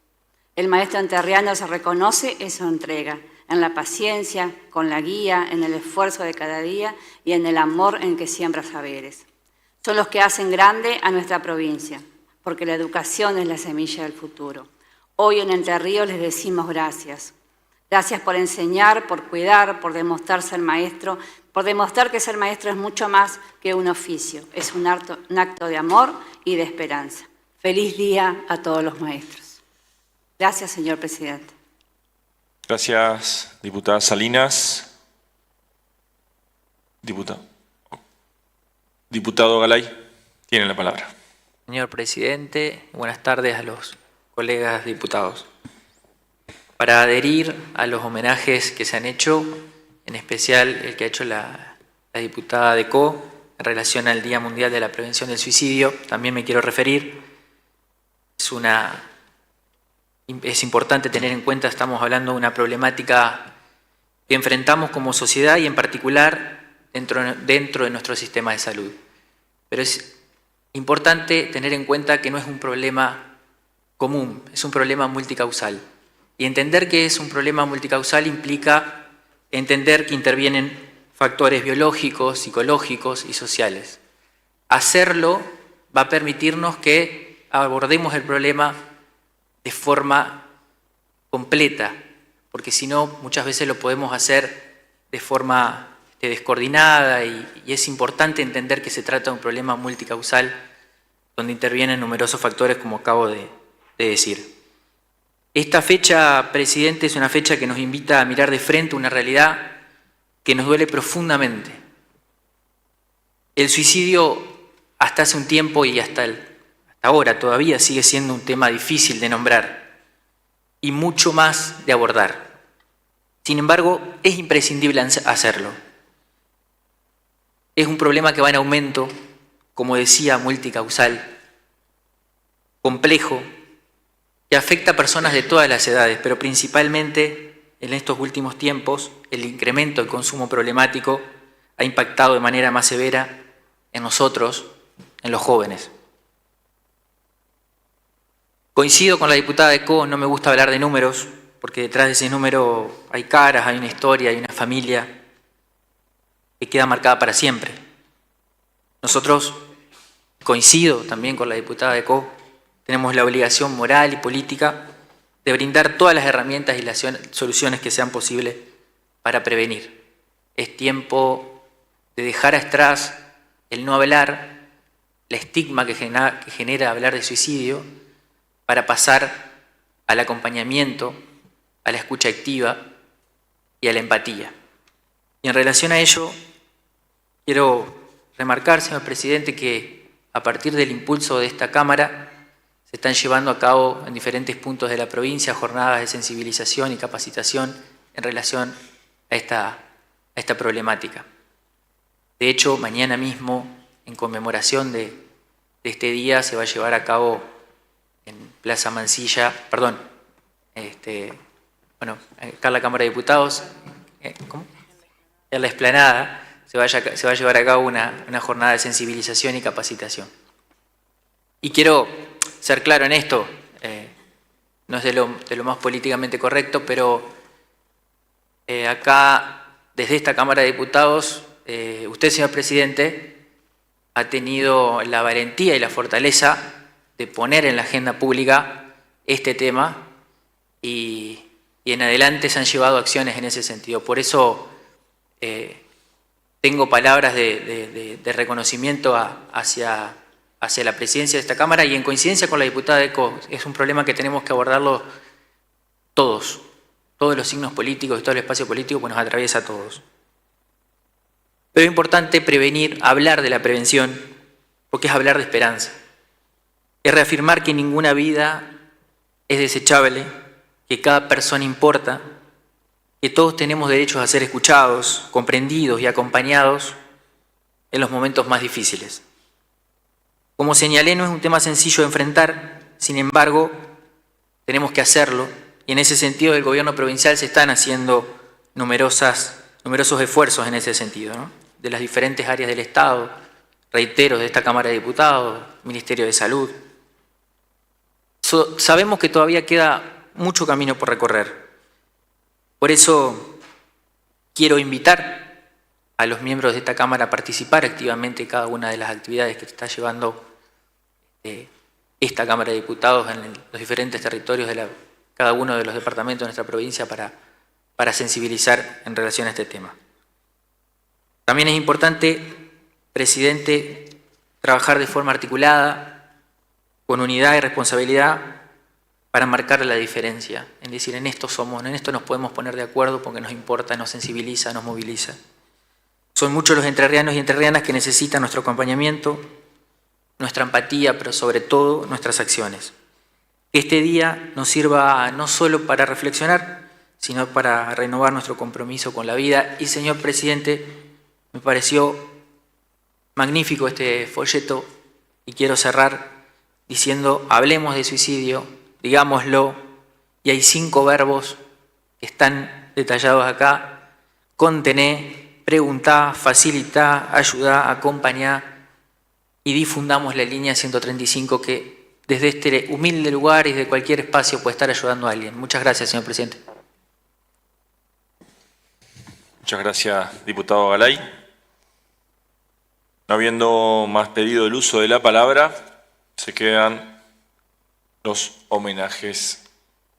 El maestro entrerriano se reconoce en su entrega, en la paciencia, con la guía, en el esfuerzo de cada día y en el amor en que siembra saberes. Son los que hacen grande a nuestra provincia, porque la educación es la semilla del futuro. Hoy en Entre Ríos les decimos gracias. Gracias por enseñar, por cuidar, por demostrar ser maestro, por demostrar que ser maestro es mucho más que un oficio, es un acto de amor y de esperanza. Feliz día a todos los maestros. Gracias, señor presidente. Gracias, diputada Salinas. Diputado Galay, tiene la palabra. Señor presidente, buenas tardes a los colegas diputados. Para adherir a los homenajes que se han hecho, en especial el que ha hecho la diputada Decó en relación al Día Mundial de la Prevención del Suicidio, también me quiero referir. Es importante tener en cuenta, estamos hablando de una problemática que enfrentamos como sociedad y en particular dentro de nuestro sistema de salud. Pero es importante tener en cuenta que no es un problema común, es un problema multicausal. Y entender que es un problema multicausal implica entender que intervienen factores biológicos, psicológicos y sociales. Hacerlo va a permitirnos que abordemos el problema de forma completa, porque si no, muchas veces lo podemos hacer de forma descoordinada y es importante entender que se trata de un problema multicausal donde intervienen numerosos factores, como acabo de decir. Esta fecha, presidente, es una fecha que nos invita a mirar de frente una realidad que nos duele profundamente. El suicidio hasta hace un tiempo y hasta ahora todavía sigue siendo un tema difícil de nombrar y mucho más de abordar. Sin embargo, es imprescindible hacerlo. Es un problema que va en aumento, como decía, multicausal, complejo, que afecta a personas de todas las edades, pero principalmente en estos últimos tiempos el incremento del consumo problemático ha impactado de manera más severa en nosotros, en los jóvenes. Coincido con la diputada Decó, no me gusta hablar de números, porque detrás de ese número hay caras, hay una historia, hay una familia que queda marcada para siempre. Nosotros coincido también con la diputada de COP, tenemos la obligación moral y política de brindar todas las herramientas y las soluciones que sean posibles para prevenir. Es tiempo de dejar atrás el no hablar, el estigma que genera hablar de suicidio, para pasar al acompañamiento, a la escucha activa y a la empatía. Y en relación a ello, quiero remarcar, señor presidente, que a partir del impulso de esta Cámara se están llevando a cabo en diferentes puntos de la provincia jornadas de sensibilización y capacitación en relación a esta problemática. De hecho, mañana mismo, en conmemoración de este día, se va a llevar a cabo en Plaza Mansilla, perdón, acá en la Cámara de Diputados, en la explanada, se va a llevar a cabo una jornada de sensibilización y capacitación. Y quiero ser claro en esto, no es de lo más políticamente correcto, pero acá, desde esta Cámara de Diputados, usted, señor presidente, ha tenido la valentía y la fortaleza de poner en la agenda pública este tema y en adelante se han llevado acciones en ese sentido. Por eso tengo palabras de reconocimiento hacia la presidencia de esta Cámara y en coincidencia con la diputada de COP. Es un problema que tenemos que abordarlo todos los signos políticos y todo el espacio político, pues nos atraviesa a todos. Pero es importante prevenir, hablar de la prevención, porque es hablar de esperanza. Es reafirmar que ninguna vida es desechable, que cada persona importa, que todos tenemos derechos a ser escuchados, comprendidos y acompañados en los momentos más difíciles. Como señalé, no es un tema sencillo de enfrentar, sin embargo, tenemos que hacerlo, y en ese sentido del gobierno provincial se están haciendo numerosos esfuerzos en ese sentido, ¿no? De las diferentes áreas del Estado, reitero, de esta Cámara de Diputados, Ministerio de Salud. Sabemos que todavía queda mucho camino por recorrer. Por eso quiero invitar a los miembros de esta Cámara a participar activamente en cada una de las actividades que está llevando esta Cámara de Diputados en los diferentes territorios de cada uno de los departamentos de nuestra provincia para sensibilizar en relación a este tema. También es importante, presidente, trabajar de forma articulada, con unidad y responsabilidad, para marcar la diferencia. Es decir, en esto nos podemos poner de acuerdo porque nos importa, nos sensibiliza, nos moviliza. Son muchos los entrerrianos y entrerrianas que necesitan nuestro acompañamiento, nuestra empatía, pero sobre todo nuestras acciones. Que este día nos sirva no solo para reflexionar, sino para renovar nuestro compromiso con la vida. Y, señor presidente, me pareció magnífico este folleto y quiero cerrar diciendo: hablemos de suicidio, digámoslo, y hay 5 verbos que están detallados acá: contener, preguntar, facilitar, ayudar, acompañar, y difundamos la línea 135 que desde este humilde lugar y de cualquier espacio puede estar ayudando a alguien. Muchas gracias, señor presidente. Muchas gracias, diputado Galay. No habiendo más pedido el uso de la palabra, se quedan los homenajes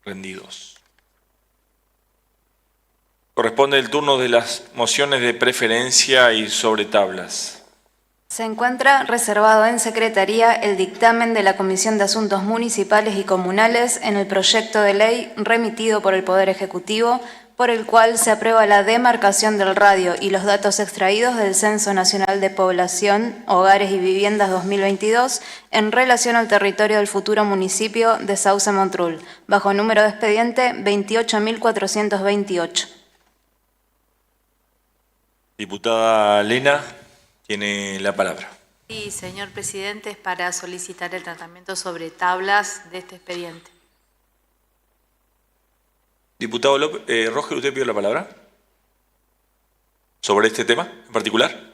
rendidos. Corresponde el turno de las mociones de preferencia y sobre tablas. Se encuentra reservado en Secretaría el dictamen de la Comisión de Asuntos Municipales y Comunales en el proyecto de ley remitido por el Poder Ejecutivo, por el cual se aprueba la demarcación del radio y los datos extraídos del Censo Nacional de Población, Hogares y Viviendas 2022 en relación al territorio del futuro municipio de Sauce Montrul, bajo número de expediente 28.428. Diputada Lena, tiene la palabra. Sí, señor presidente, es para solicitar el tratamiento sobre tablas de este expediente. Diputado Rogel, ¿usted pidió la palabra? ¿Sobre este tema en particular?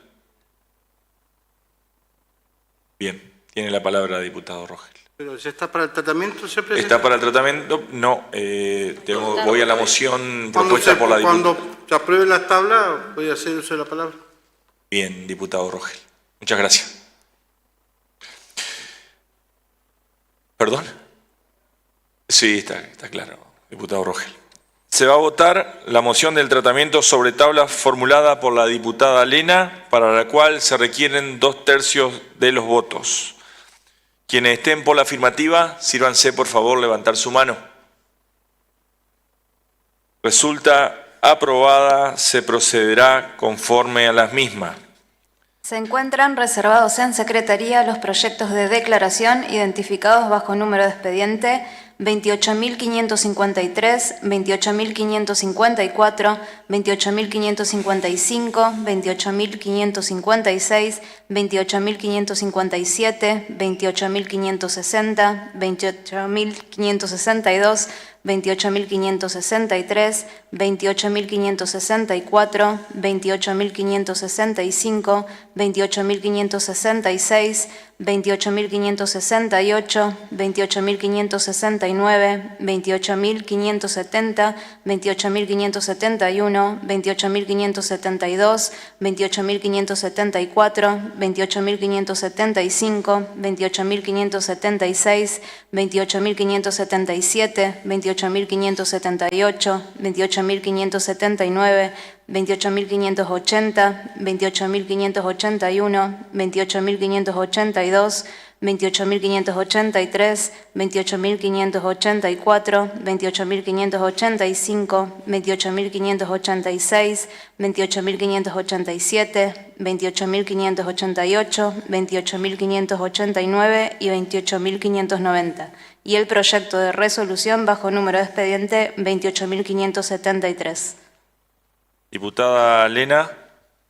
Bien, tiene la palabra, diputado Rogel. ¿Pero ya está para el tratamiento, señor presidente? ¿Está para el tratamiento? No, voy a la moción propuesta por la diputada. Cuando se aprueben las tablas, voy a hacer uso de la palabra. Bien, diputado Rogel. Muchas gracias. ¿Perdón? Sí, está claro, diputado Rogel. Se va a votar la moción del tratamiento sobre tablas formulada por la diputada Lena, para la cual se requieren 2/3 de los votos. Quienes estén por la afirmativa, sírvanse por favor levantar su mano. Resulta aprobada, se procederá conforme a las mismas. Se encuentran reservados en Secretaría los proyectos de declaración identificados bajo número de expediente 28.553, 28.554, 28.555, 28.556, 28.557, 28.560, 28.562, 28.563, 28.564, 28.565, 28.566, 28.568, 28.569, 28.570, 28.571, 28.572, 28.574, 28.575, 28.576, 28.577, 28.578, 28.579, 28.580, 28.581, 28.582, 28.583, 28.584, 28.585, 28.586, 28.587, 28.588, 28.589 y 28.590. Y el proyecto de resolución bajo número de expediente 28.573. Diputada Lena,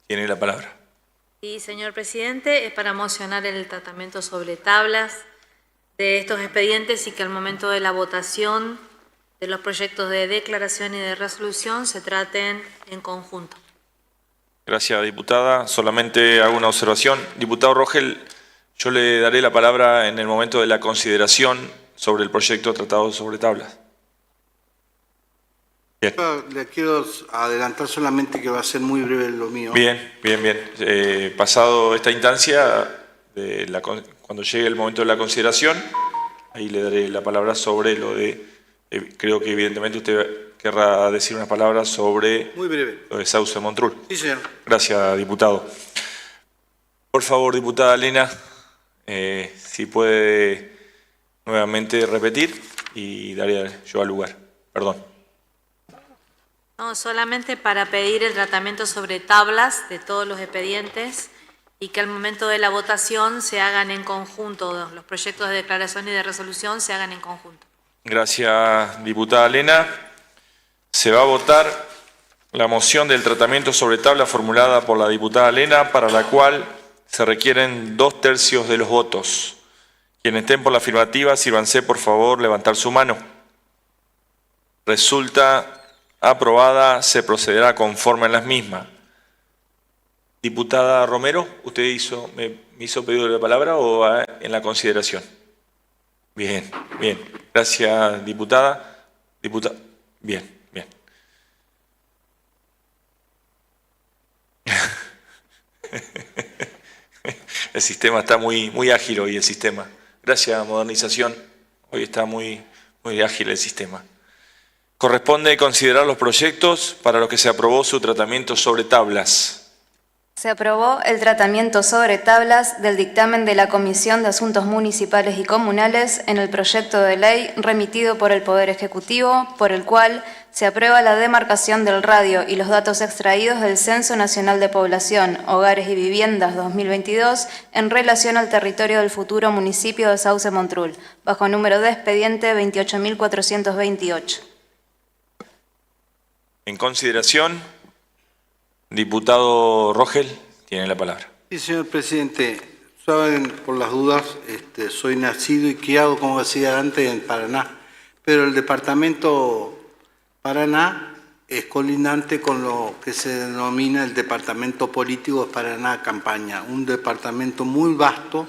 tiene la palabra. Sí, señor presidente, es para mocionar el tratamiento sobre tablas de estos expedientes y que al momento de la votación de los proyectos de declaración y de resolución se traten en conjunto. Gracias, diputada. Solamente hago una observación. Diputado Rogel, yo le daré la palabra en el momento de la consideración sobre el proyecto tratado sobre tablas. Bien. Le quiero adelantar solamente que va a ser muy breve lo mío. Bien. Pasado esta instancia, cuando llegue el momento de la consideración, ahí le daré la palabra sobre lo de, creo que evidentemente usted querrá decir unas palabras sobre muy breve. Lo de Sauce Montrul. Sí, señor. Gracias, diputado. Por favor, diputada Lena, si puede nuevamente repetir y daré yo al lugar. Perdón. No, solamente para pedir el tratamiento sobre tablas de todos los expedientes y que al momento de la votación se hagan en conjunto, los proyectos de declaración y de resolución se hagan en conjunto. Gracias, diputada Lena. Se va a votar la moción del tratamiento sobre tabla formulada por la diputada Lena, para la cual se requieren 2/3 de los votos. Quienes estén por la afirmativa, sírvanse por favor levantar su mano. Resulta aprobada, se procederá conforme a las mismas. Diputada Romero, ¿usted me hizo pedido de la palabra o va en la consideración? Bien. Gracias, diputada. Bien. El sistema está muy ágil hoy, el sistema. Gracias, modernización. Hoy está muy ágil el sistema. Corresponde considerar los proyectos para los que se aprobó su tratamiento sobre tablas. Se aprobó el tratamiento sobre tablas del dictamen de la Comisión de Asuntos Municipales y Comunales en el proyecto de ley remitido por el Poder Ejecutivo, por el cual se aprueba la demarcación del radio y los datos extraídos del Censo Nacional de Población, Hogares y Viviendas 2022 en relación al territorio del futuro municipio de Sauce Montrul, bajo número de expediente 28.428. En consideración, diputado Rogel, tiene la palabra. Sí, señor presidente. Saben, por las dudas, soy nacido y criado, como decía antes, en Paraná, pero el departamento Paraná es colindante con lo que se denomina el departamento político de Paraná Campaña, un departamento muy vasto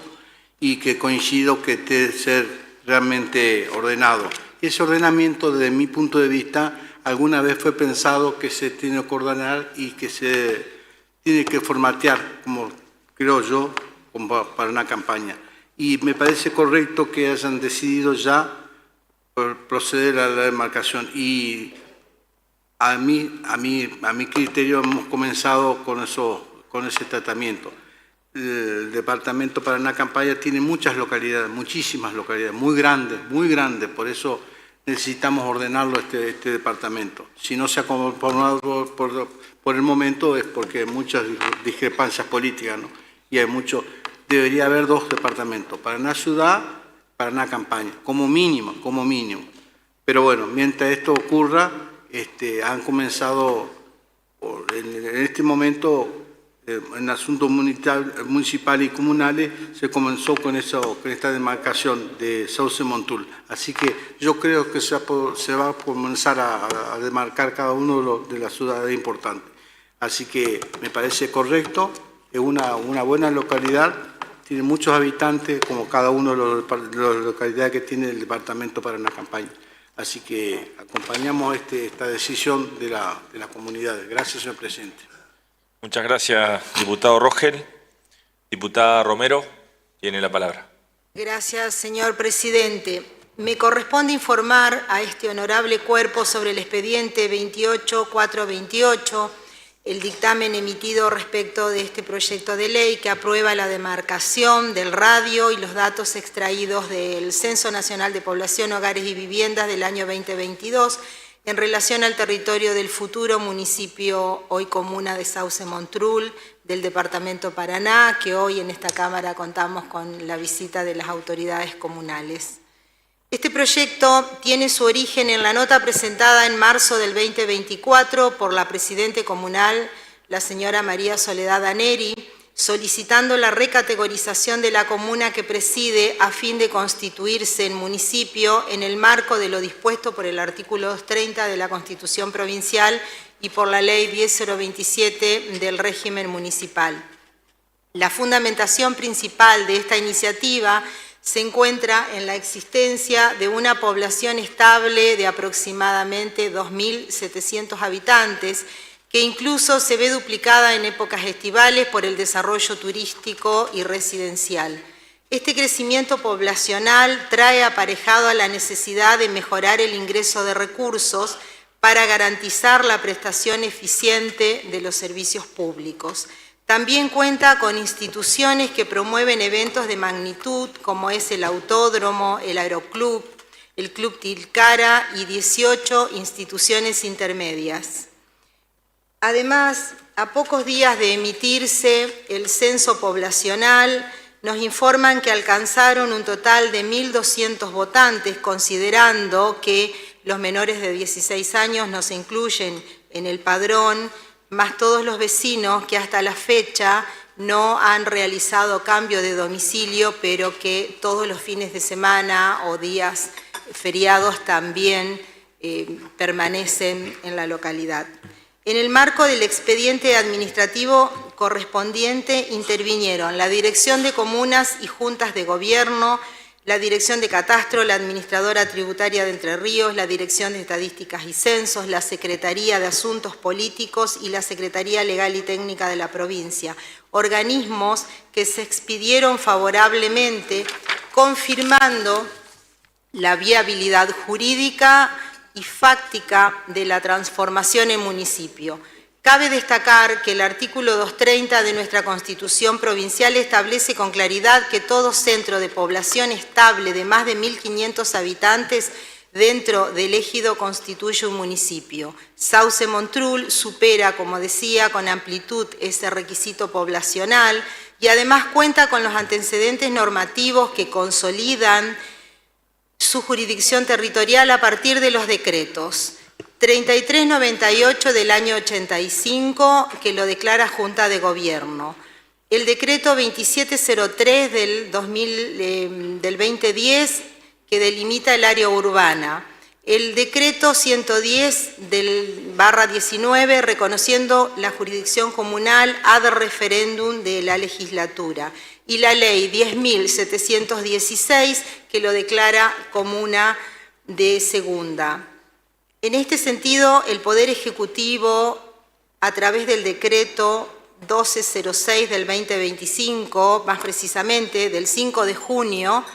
y que coincido que debe ser realmente ordenado. Ese ordenamiento, desde mi punto de vista, alguna vez fue pensado que se tiene que ordenar y que se tiene que formatear, como creo yo, para una campaña. y me parece correcto que hayan decidido ya proceder a la demarcación. Y a mi criterio hemos comenzado con ese tratamiento. El departamento Paraná-Campaña tiene muchas localidades, muchísimas localidades, muy grandes, por eso necesitamos ordenarlo este departamento. Si no se ha conformado por el momento es porque hay muchas discrepancias políticas, ¿no? Y debería haber 2 departamentos, Paraná Ciudad, Paraná Campaña, como mínimo. Pero bueno, mientras esto ocurra, han comenzado en este momento, en asuntos municipales y comunales, se comenzó con esta demarcación de Sauce Montul. Así que yo creo que se va a comenzar a demarcar cada uno de las ciudades importantes. Así que me parece correcto, es una buena localidad, tiene muchos habitantes, como cada uno de las localidades que tiene el departamento Paraná Campaña. Así que acompañamos esta decisión de las comunidades. Gracias, señor presidente. Muchas gracias, diputado Rogel. Diputada Romero, tiene la palabra. Gracias, señor presidente. Me corresponde informar a este honorable cuerpo sobre el expediente 28.428, el dictamen emitido respecto de este proyecto de ley que aprueba la demarcación del radio y los datos extraídos del Censo Nacional de Población, Hogares y Viviendas del año 2022 en relación al territorio del futuro municipio, hoy comuna de Sauce Montul, del departamento Paraná, que hoy en esta Cámara contamos con la visita de las autoridades comunales. Este proyecto tiene su origen en la nota presentada en marzo del 2024 por la presidente comunal, la señora María Soledad Daneri, solicitando la recategorización de la comuna que preside a fin de constituirse en municipio en el marco de lo dispuesto por el artículo 230 de la Constitución Provincial y por la Ley 10.027 del régimen municipal. La fundamentación principal de esta iniciativa se encuentra en la existencia de una población estable de aproximadamente 2.700 habitantes, que incluso se ve duplicada en épocas estivales por el desarrollo turístico y residencial. Este crecimiento poblacional trae aparejado a la necesidad de mejorar el ingreso de recursos para garantizar la prestación eficiente de los servicios públicos. También cuenta con instituciones que promueven eventos de magnitud, como es el Autódromo, el Aeroclub, el Club Tilcara y 18 instituciones intermedias. Además, a pocos días de emitirse el censo poblacional, nos informan que alcanzaron un total de 1.200 votantes, considerando que los menores de 16 años no se incluyen en el padrón, más todos los vecinos que hasta la fecha no han realizado cambio de domicilio, pero que todos los fines de semana o días feriados también permanecen en la localidad. En el marco del expediente administrativo correspondiente intervinieron la Dirección de Comunas y Juntas de Gobierno, la Dirección de Catastro, la Administradora Tributaria de Entre Ríos, la Dirección de Estadísticas y Censos, la Secretaría de Asuntos Políticos y la Secretaría Legal y Técnica de la provincia, organismos que se expidieron favorablemente, confirmando la viabilidad jurídica y fáctica de la transformación en municipio. Cabe destacar que el artículo 230 de nuestra Constitución Provincial establece con claridad que todo centro de población estable de más de 1.500 habitantes dentro del ejido constituye un municipio. Sauce Montul supera, como decía, con amplitud ese requisito poblacional y además cuenta con los antecedentes normativos que consolidan su jurisdicción territorial a partir de los decretos 3398 del año 85, que lo declara Junta de Gobierno, el decreto 2703 del 2010, que delimita el área urbana, el decreto 110 del /19, reconociendo la jurisdicción comunal ad referendum de la legislatura, y la ley 10.716, que lo declara comuna de segunda. En este sentido, el Poder Ejecutivo, a través del decreto 1206 del 2025, más precisamente del 5 de junio,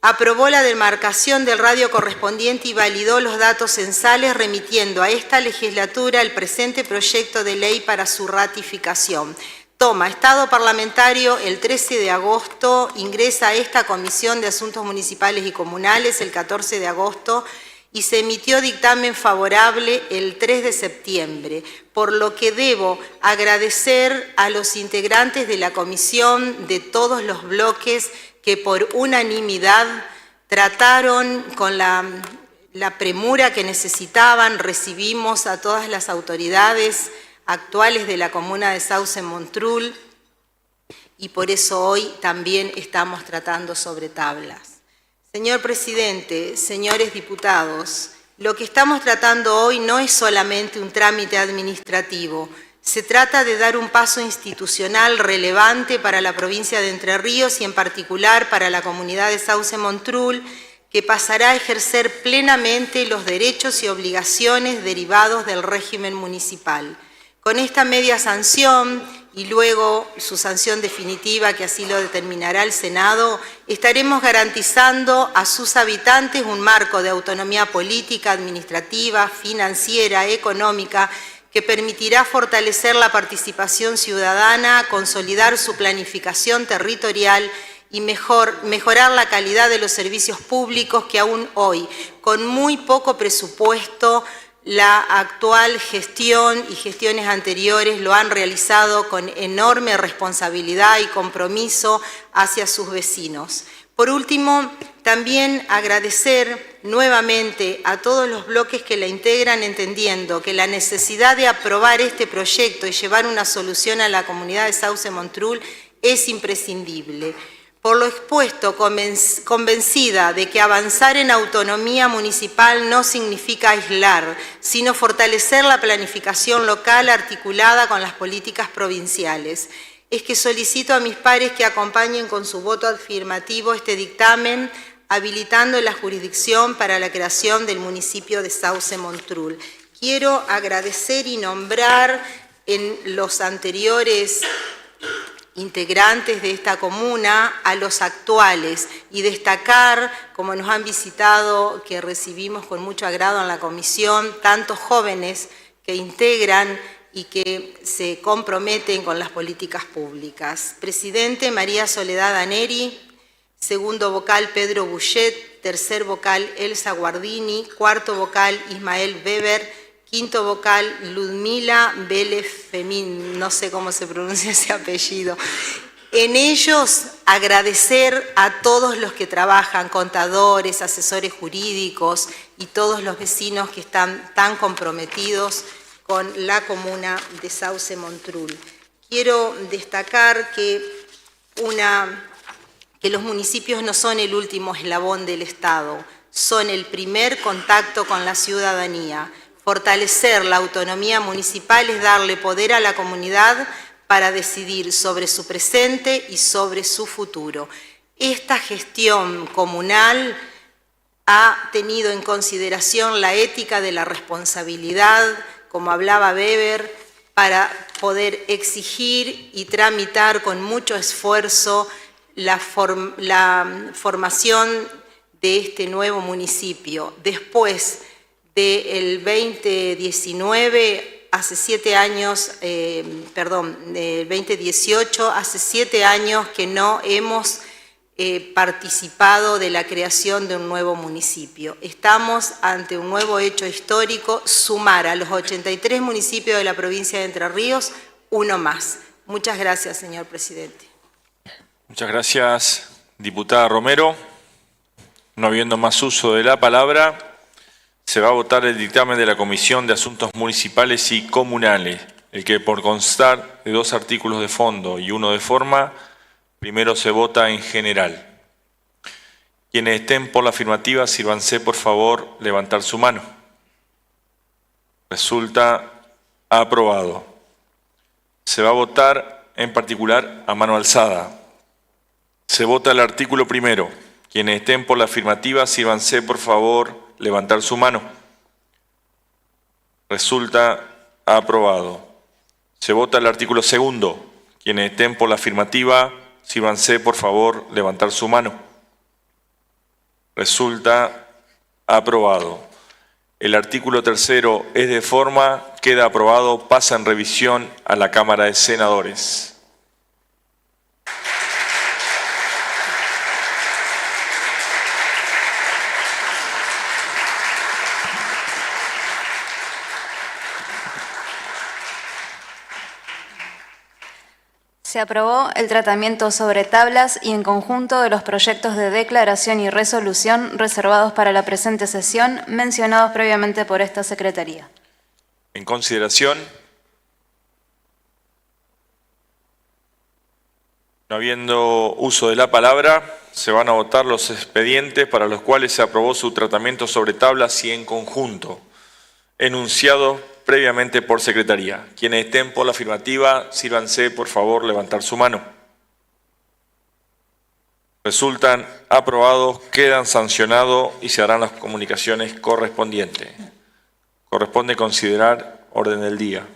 aprobó la demarcación del radio correspondiente y validó los datos censales, remitiendo a esta legislatura el presente proyecto de ley para su ratificación. Toma estado parlamentario el 13 de agosto, ingresa a esta Comisión de Asuntos Municipales y Comunales el 14 de agosto y se emitió dictamen favorable el 3 de septiembre, por lo que debo agradecer a los integrantes de la comisión de todos los bloques que por unanimidad trataron con la premura que necesitaban. Recibimos a todas las autoridades actuales de la comuna de Sauce Montrul y por eso hoy también estamos tratando sobre tablas. Señor presidente, señores diputados, lo que estamos tratando hoy no es solamente un trámite administrativo. Se trata de dar un paso institucional relevante para la provincia de Entre Ríos y en particular para la comunidad de Sauce Montrul, que pasará a ejercer plenamente los derechos y obligaciones derivados del régimen municipal. Con esta media sanción y luego su sanción definitiva, que así lo determinará el Senado, estaremos garantizando a sus habitantes un marco de autonomía política, administrativa, financiera, económica, que permitirá fortalecer la participación ciudadana, consolidar su planificación territorial y mejorar la calidad de los servicios públicos que aún hoy, con muy poco presupuesto, la actual gestión y gestiones anteriores lo han realizado con enorme responsabilidad y compromiso hacia sus vecinos. Por último, también agradecer nuevamente a todos los bloques que la integran, entendiendo que la necesidad de aprobar este proyecto y llevar una solución a la comunidad de Sauce Montrul es imprescindible. Por lo expuesto, convencida de que avanzar en autonomía municipal no significa aislar, sino fortalecer la planificación local articulada con las políticas provinciales. Es que solicito a mis pares que acompañen con su voto afirmativo este dictamen, habilitando la jurisdicción para la creación del municipio de Sauce Montrul. Quiero agradecer y nombrar en los anteriores integrantes de esta comuna a los actuales y destacar, como nos han visitado, que recibimos con mucho agrado en la comisión, tantos jóvenes que integran y que se comprometen con las políticas públicas. Presidente María Soledad Aneri, segundo vocal Pedro Bouchet, tercer vocal Elsa Guardini, cuarto vocal Ismael Weber, quinto vocal Ludmila Vélez Femín, no sé cómo se pronuncia ese apellido. En ellos agradecer a todos los que trabajan, contadores, asesores jurídicos y todos los vecinos que están tan comprometidos con la comuna de Sauce Montrul. Quiero destacar que los municipios no son el último eslabón del Estado, son el primer contacto con la ciudadanía. Fortalecer la autonomía municipal es darle poder a la comunidad para decidir sobre su presente y sobre su futuro. Esta gestión comunal ha tenido en consideración la ética de la responsabilidad, como hablaba Weber, para poder exigir y tramitar con mucho esfuerzo la formación de este nuevo municipio. Después del 2019, hace 7 años, 2018, hace 7 años que no hemos participado de la creación de un nuevo municipio. Estamos ante un nuevo hecho histórico, sumar a los 83 municipios de la provincia de Entre Ríos, uno más. Muchas gracias, señor presidente. Muchas gracias, diputada Romero. No habiendo más uso de la palabra, se va a votar el dictamen de la Comisión de Asuntos Municipales y Comunales, el que por constar de 2 artículos de fondo y 1 de forma, primero se vota en general. Quienes estén por la afirmativa, sírvanse por favor levantar su mano. Resulta aprobado. Se va a votar en particular a mano alzada. Se vota el artículo primero. Quienes estén por la afirmativa, sírvanse por favor levantar su mano. Resulta aprobado. Se vota el artículo segundo. Quienes estén por la afirmativa, sírvanse por favor levantar su mano. Resulta aprobado. El artículo 3º es de forma, queda aprobado, pasa en revisión a la Cámara de Senadores. Se aprobó el tratamiento sobre tablas y en conjunto de los proyectos de declaración y resolución reservados para la presente sesión, mencionados previamente por esta Secretaría. En consideración, no habiendo uso de la palabra, se van a votar los expedientes para los cuales se aprobó su tratamiento sobre tablas y en conjunto, enunciados previamente por Secretaría. Quienes estén por la afirmativa, sírvanse por favor levantar su mano. Resultan aprobados, quedan sancionados y se harán las comunicaciones correspondientes. Corresponde considerar orden del día.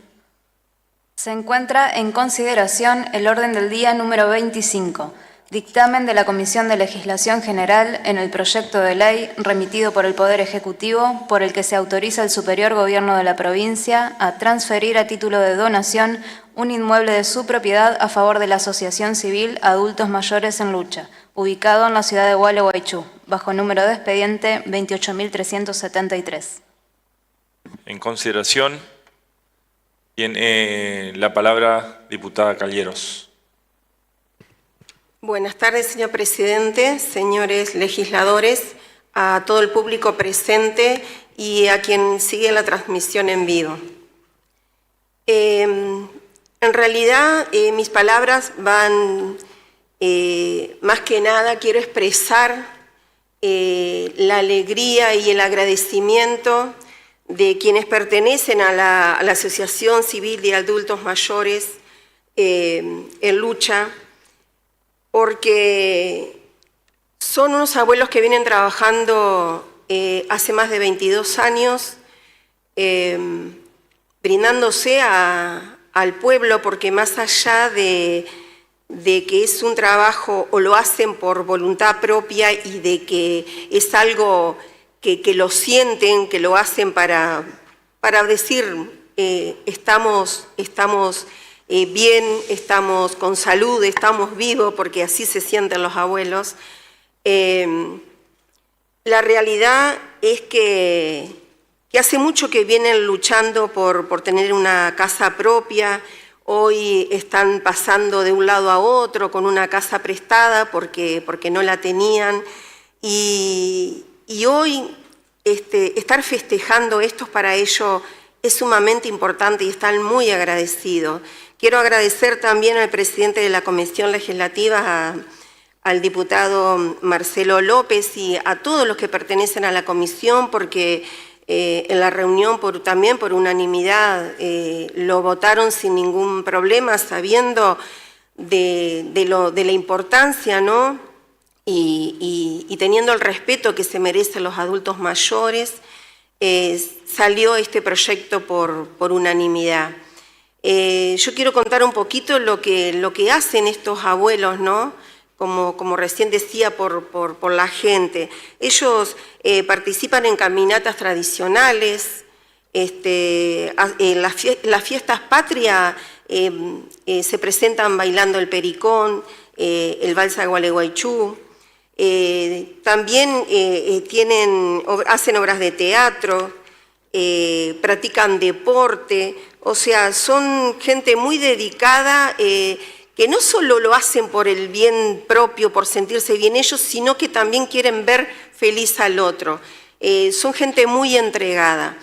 Se encuentra en consideración el orden del día número 25, dictamen de la Comisión de Legislación General en el proyecto de ley remitido por el Poder Ejecutivo, por el que se autoriza al Superior Gobierno de la provincia a transferir a título de donación un inmueble de su propiedad a favor de la Asociación Civil Adultos Mayores en Lucha, ubicado en la ciudad de Gualeguaychú, bajo número de expediente 28.373. En consideración, tiene la palabra diputada Calleros. Buenas tardes, señor presidente, señores legisladores, a todo el público presente y a quien sigue la transmisión en vivo. En realidad, mis palabras van, más que nada, quiero expresar la alegría y el agradecimiento de quienes pertenecen a la Asociación Civil de Adultos Mayores en Lucha, porque son unos abuelos que vienen trabajando hace más de 22 años, brindándose al pueblo, porque más allá de que es un trabajo o lo hacen por voluntad propia y de que es algo que lo sienten, que lo hacen para decir estamos bien, estamos con salud, estamos vivos, porque así se sienten los abuelos. La realidad es que hace mucho que vienen luchando por tener una casa propia. Hoy están pasando de un lado a otro con una casa prestada porque no la tenían. Y hoy estar festejando esto para ellos es sumamente importante y están muy agradecidos. Quiero agradecer también al presidente de la Comisión Legislativa, al diputado Marcelo López y a todos los que pertenecen a la comisión, porque en la reunión también por unanimidad lo votaron sin ningún problema, sabiendo de la importancia, ¿no? Y teniendo el respeto que se merecen los adultos mayores, salió este proyecto por unanimidad. Yo quiero contar un poquito lo que hacen estos abuelos, ¿no? Como recién decía, por la gente. Ellos participan en caminatas tradicionales, en las fiestas patrias se presentan bailando el pericón, el vals a Gualeguaychú. También hacen obras de teatro, practican deporte, o sea, son gente muy dedicada que no solo lo hacen por el bien propio, por sentirse bien ellos, sino que también quieren ver feliz al otro. Son gente muy entregada.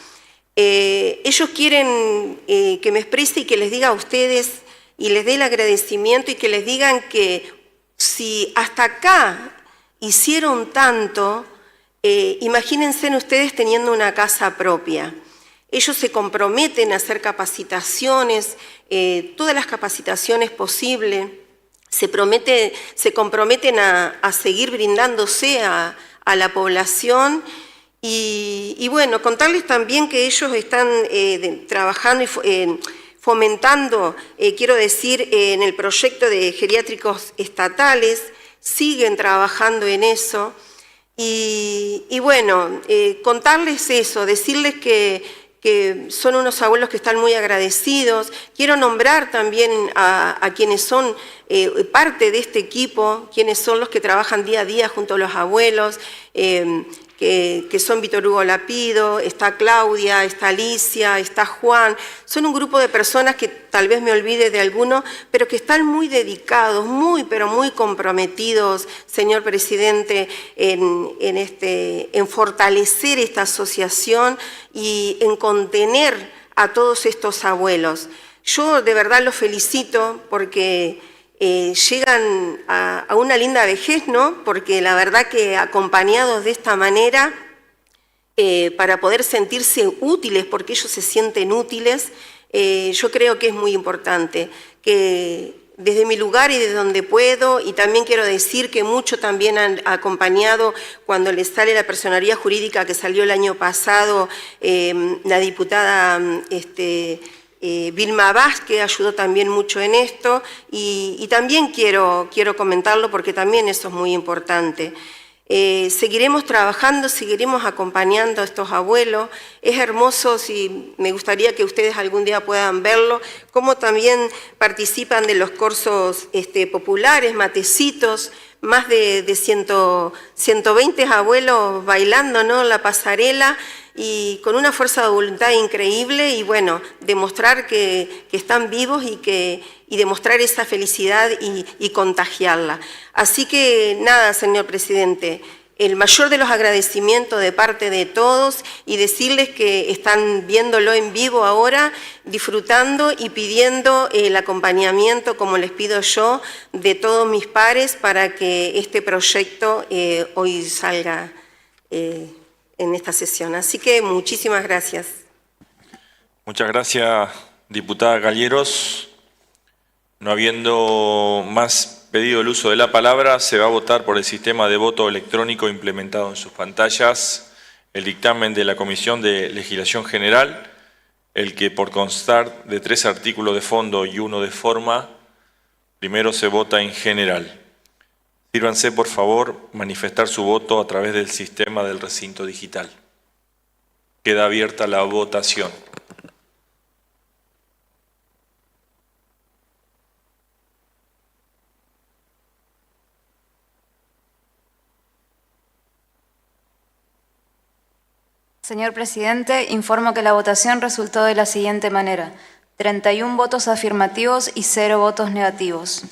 Ellos quieren que me exprese y que les diga a ustedes y les dé el agradecimiento y que les digan que si hasta acá hicieron tanto, imagínense ustedes teniendo una casa propia. Ellos se comprometen a hacer capacitaciones, todas las capacitaciones posibles, se comprometen a seguir brindándose a la población y bueno, contarles también que ellos están trabajando y fomentando, quiero decir, en el proyecto de geriátricos estatales, siguen trabajando en eso. Y bueno, contarles eso, decirles que son unos abuelos que están muy agradecidos. Quiero nombrar también a quienes son parte de este equipo, quienes son los que trabajan día a día junto a los abuelos, que son Víctor Hugo Lapido, está Claudia, está Alicia, está Juan. Son un grupo de personas que tal vez me olvide de alguno, pero que están muy dedicados, pero muy comprometidos, señor presidente, en fortalecer esta asociación y en contener a todos estos abuelos. Yo de verdad los felicito porque llegan a una linda vejez, ¿no? Porque la verdad que acompañados de esta manera, para poder sentirse útiles, porque ellos se sienten útiles, yo creo que es muy importante, que desde mi lugar y desde donde puedo, y también quiero decir que mucho también han acompañado cuando les sale la personería jurídica que salió el año pasado, la diputada Vilma Vázquez ayudó también mucho en esto, y también quiero comentarlo porque también eso es muy importante. Seguiremos trabajando, seguiremos acompañando a estos abuelos. Es hermoso, y me gustaría que ustedes algún día puedan verlo, cómo también participan de los cursos populares, matecitos, más de 120 abuelos bailando, ¿no?, la pasarela, y con una fuerza de voluntad increíble, y bueno, demostrar que están vivos y demostrar esa felicidad y contagiarla. Así que nada, señor presidente, el mayor de los agradecimientos de parte de todos, y decirles que están viéndolo en vivo ahora, disfrutando y pidiendo el acompañamiento, como les pido yo, de todos mis pares para que este proyecto hoy salga en esta sesión. Así que muchísimas gracias. Muchas gracias, diputada Galleros. No habiendo más pedido el uso de la palabra, se va a votar por el sistema de voto electrónico implementado en sus pantallas el dictamen de la Comisión de Legislación General, el que por constar de 3 artículos de fondo y 1 de forma, primero se vota en general. Sírvanse, por favor, manifestar su voto a través del sistema del recinto digital. Queda abierta la votación. Señor presidente, informo que la votación resultó de la siguiente manera: 31 votos afirmativos y 0 votos negativos.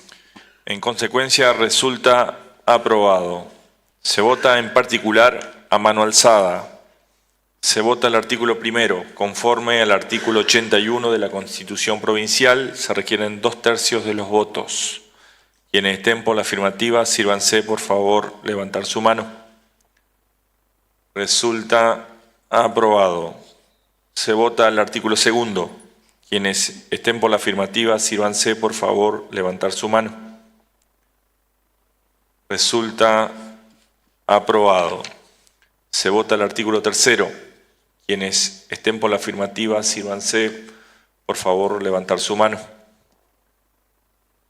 En consecuencia, resulta aprobado. Se vota en particular a mano alzada. Se vota el artículo primero. Conforme al artículo 81 de la Constitución Provincial, se requieren 2/3 de los votos. Quienes estén por la afirmativa, sírvanse, por favor, levantar su mano. Resulta aprobado. Se vota el artículo segundo. Quienes estén por la afirmativa, sírvanse, por favor, levantar su mano. Resulta aprobado. Se vota el artículo tercero. Quienes estén por la afirmativa, sírvanse, por favor, levantar su mano.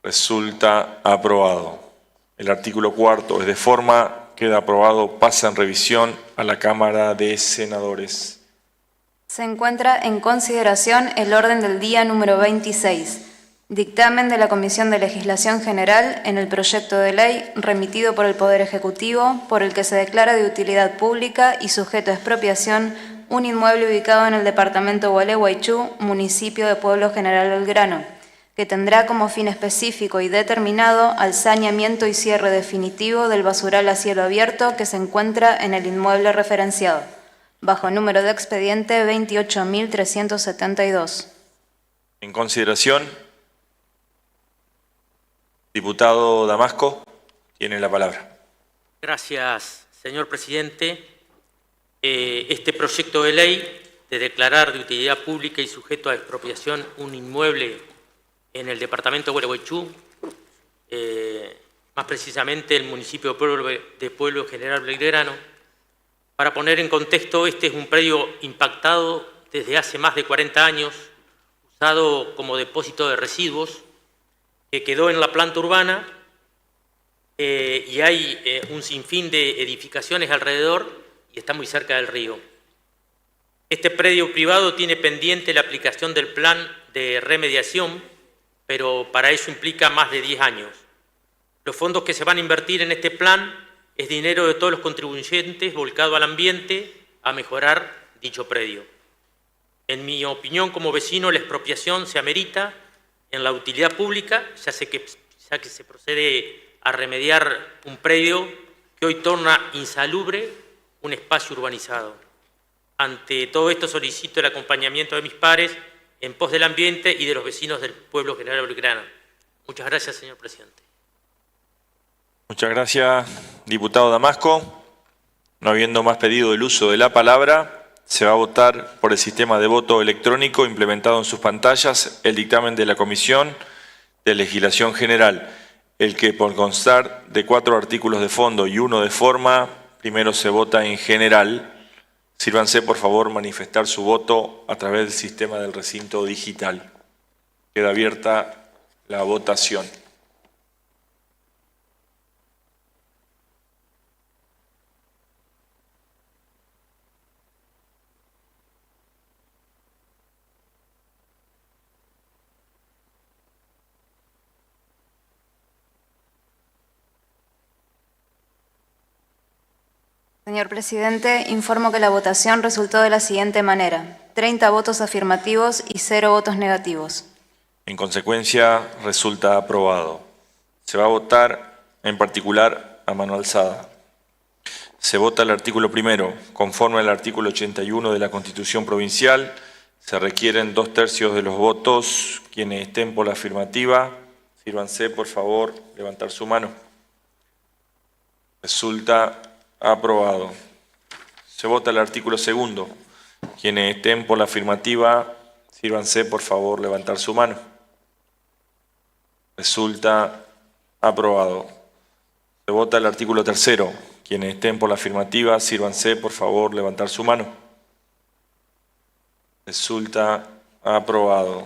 Resulta aprobado. El artículo cuarto es de forma, queda aprobado, pasa en revisión a la Cámara de Senadores. Se encuentra en consideración el orden del día número 26. Dictamen de la Comisión de Legislación General en el proyecto de ley remitido por el Poder Ejecutivo, por el que se declara de utilidad pública y sujeto a expropiación un inmueble ubicado en el departamento Gualeguaychú, municipio de Pueblo General Belgrano, que tendrá como fin específico y determinado al saneamiento y cierre definitivo del basural a cielo abierto que se encuentra en el inmueble referenciado, bajo número de expediente 28.372. En consideración, diputado Damasco, tiene la palabra. Gracias, señor presidente. Este proyecto de ley de declarar de utilidad pública y sujeto a expropiación un inmueble en el departamento de Gualeguaychú, más precisamente el municipio de Pueblo General Belgrano. Para poner en contexto, este es un predio impactado desde hace más de 40 años, usado como depósito de residuos, que quedó en la planta urbana y hay un sinfín de edificaciones alrededor y está muy cerca del río. Este predio privado tiene pendiente la aplicación del plan de remediación, pero para eso implica más de 10 años. Los fondos que se van a invertir en este plan es dinero de todos los contribuyentes volcado al ambiente a mejorar dicho predio. En mi opinión, como vecino, la expropiación se amerita en la utilidad pública, ya que se procede a remediar un predio que hoy torna insalubre un espacio urbanizado. Ante todo esto solicito el acompañamiento de mis pares en pos del ambiente y de los vecinos del pueblo General Belgrano. Muchas gracias, señor presidente. Muchas gracias, diputado Damasco. No habiendo más pedido el uso de la palabra, se va a votar por el sistema de voto electrónico implementado en sus pantallas el dictamen de la Comisión de Legislación General, el que por constar de 4 artículos de fondo y 1 de forma, primero se vota en general. Sírvanse, por favor, manifestar su voto a través del sistema del recinto digital. Queda abierta la votación. Señor presidente, informo que la votación resultó de la siguiente manera: 30 votos afirmativos y 0 votos negativos. En consecuencia, resulta aprobado. Se va a votar en particular a mano alzada. Se vota el artículo primero. Conforme al artículo 81 de la Constitución Provincial, se requieren 2/3 de los votos. Quienes estén por la afirmativa, sírvanse, por favor, levantar su mano. Resulta aprobado. Se vota el artículo segundo. Quienes estén por la afirmativa, sírvanse, por favor, levantar su mano. Resulta aprobado. Se vota el artículo tercero. Quienes estén por la afirmativa, sírvanse, por favor, levantar su mano. Resulta aprobado.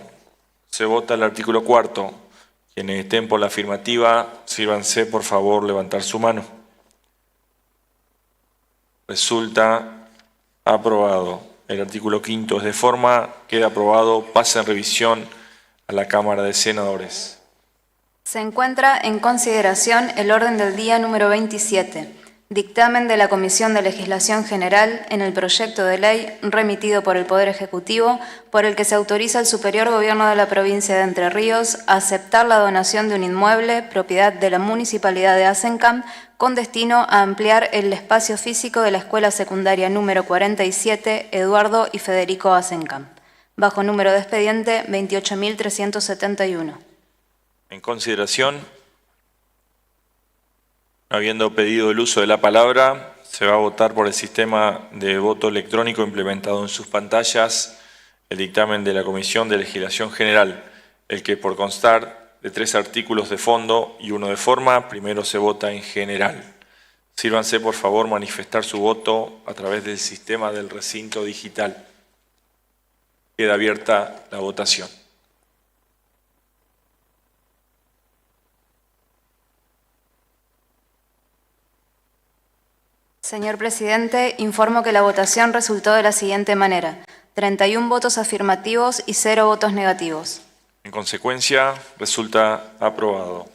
Se vota el artículo cuarto. Quienes estén por la afirmativa, sírvanse, por favor, levantar su mano. Resulta aprobado. El artículo quinto es de forma, queda aprobado, pasa en revisión a la Cámara de Senadores. Se encuentra en consideración el orden del día número 27, dictamen de la Comisión de Legislación General en el proyecto de ley remitido por el Poder Ejecutivo, por el que se autoriza al Superior Gobierno de la Provincia de Entre Ríos a aceptar la donación de un inmueble, propiedad de la Municipalidad de Azencam, con destino a ampliar el espacio físico de la Escuela Secundaria número 47 Eduardo y Federico Azencam, bajo número de expediente 28.371. En consideración, habiendo pedido el uso de la palabra, se va a votar por el sistema de voto electrónico implementado en sus pantallas el dictamen de la Comisión de Legislación General, el que por constar de 3 artículos de fondo y 1 de forma, primero se vota en general. Sírvanse, por favor, manifestar su voto a través del sistema del recinto digital. Queda abierta la votación. Señor presidente, informo que la votación resultó de la siguiente manera: 31 votos afirmativos y 0 votos negativos. En consecuencia, resulta aprobado.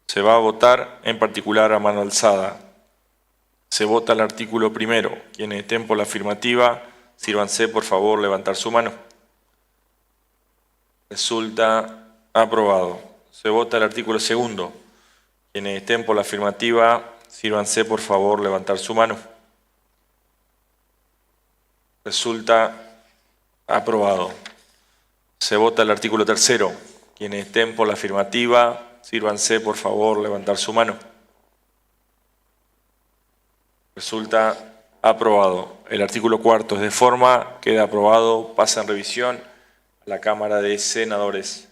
Se va a votar en particular a mano alzada. Se vota el artículo primero. Quienes estén por la afirmativa, sírvanse, por favor, levantar su mano. Resulta aprobado. Se vota el artículo segundo. Quienes estén por la afirmativa, sírvanse, por favor, levantar su mano. Resulta aprobado. Se vota el artículo tercero. Quienes estén por la afirmativa, sírvanse, por favor, levantar su mano. Resulta aprobado. El artículo cuarto es de forma, queda aprobado, pasa en revisión a la Cámara de Senadores.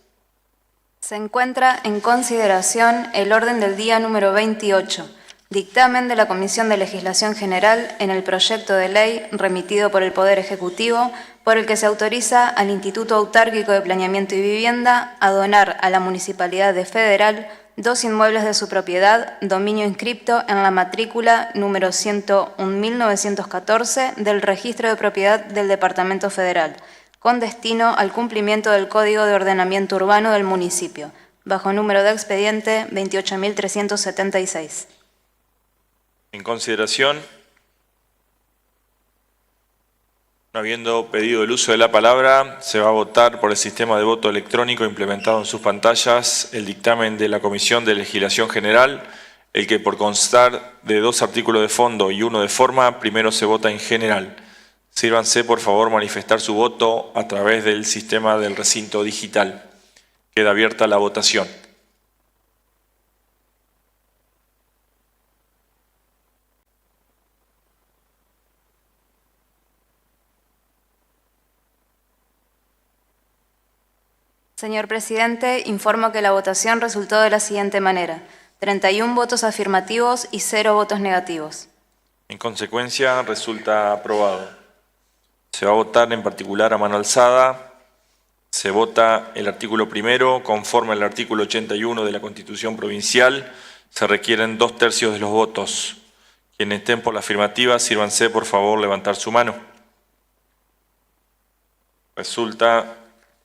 Se encuentra en consideración el orden del día número 28, dictamen de la Comisión de Legislación General en el proyecto de ley remitido por el Poder Ejecutivo, por el que se autoriza al Instituto Autárquico de Planeamiento y Vivienda a donar a la Municipalidad de Federal 2 inmuebles de su propiedad, dominio inscripto en la matrícula número 101.914 del Registro de Propiedad del Departamento Federal, con destino al cumplimiento del Código de Ordenamiento Urbano del municipio, bajo número de expediente 28.376. En consideración, no habiendo pedido el uso de la palabra, se va a votar por el sistema de voto electrónico implementado en sus pantallas el dictamen de la Comisión de Legislación General, el que por constar de 2 artículos de fondo y 1 de forma, primero se vota en general. Sírvanse, por favor, manifestar su voto a través del sistema del recinto digital. Queda abierta la votación. Señor presidente, informo que la votación resultó de la siguiente manera: 31 votos afirmativos y 0 votos negativos. En consecuencia, resulta aprobado. Se va a votar en particular a mano alzada. Se vota el artículo primero. Conforme al artículo 81 de la Constitución Provincial, se requieren 2/3 de los votos. Quienes estén por la afirmativa, sírvanse, por favor, levantar su mano. Resulta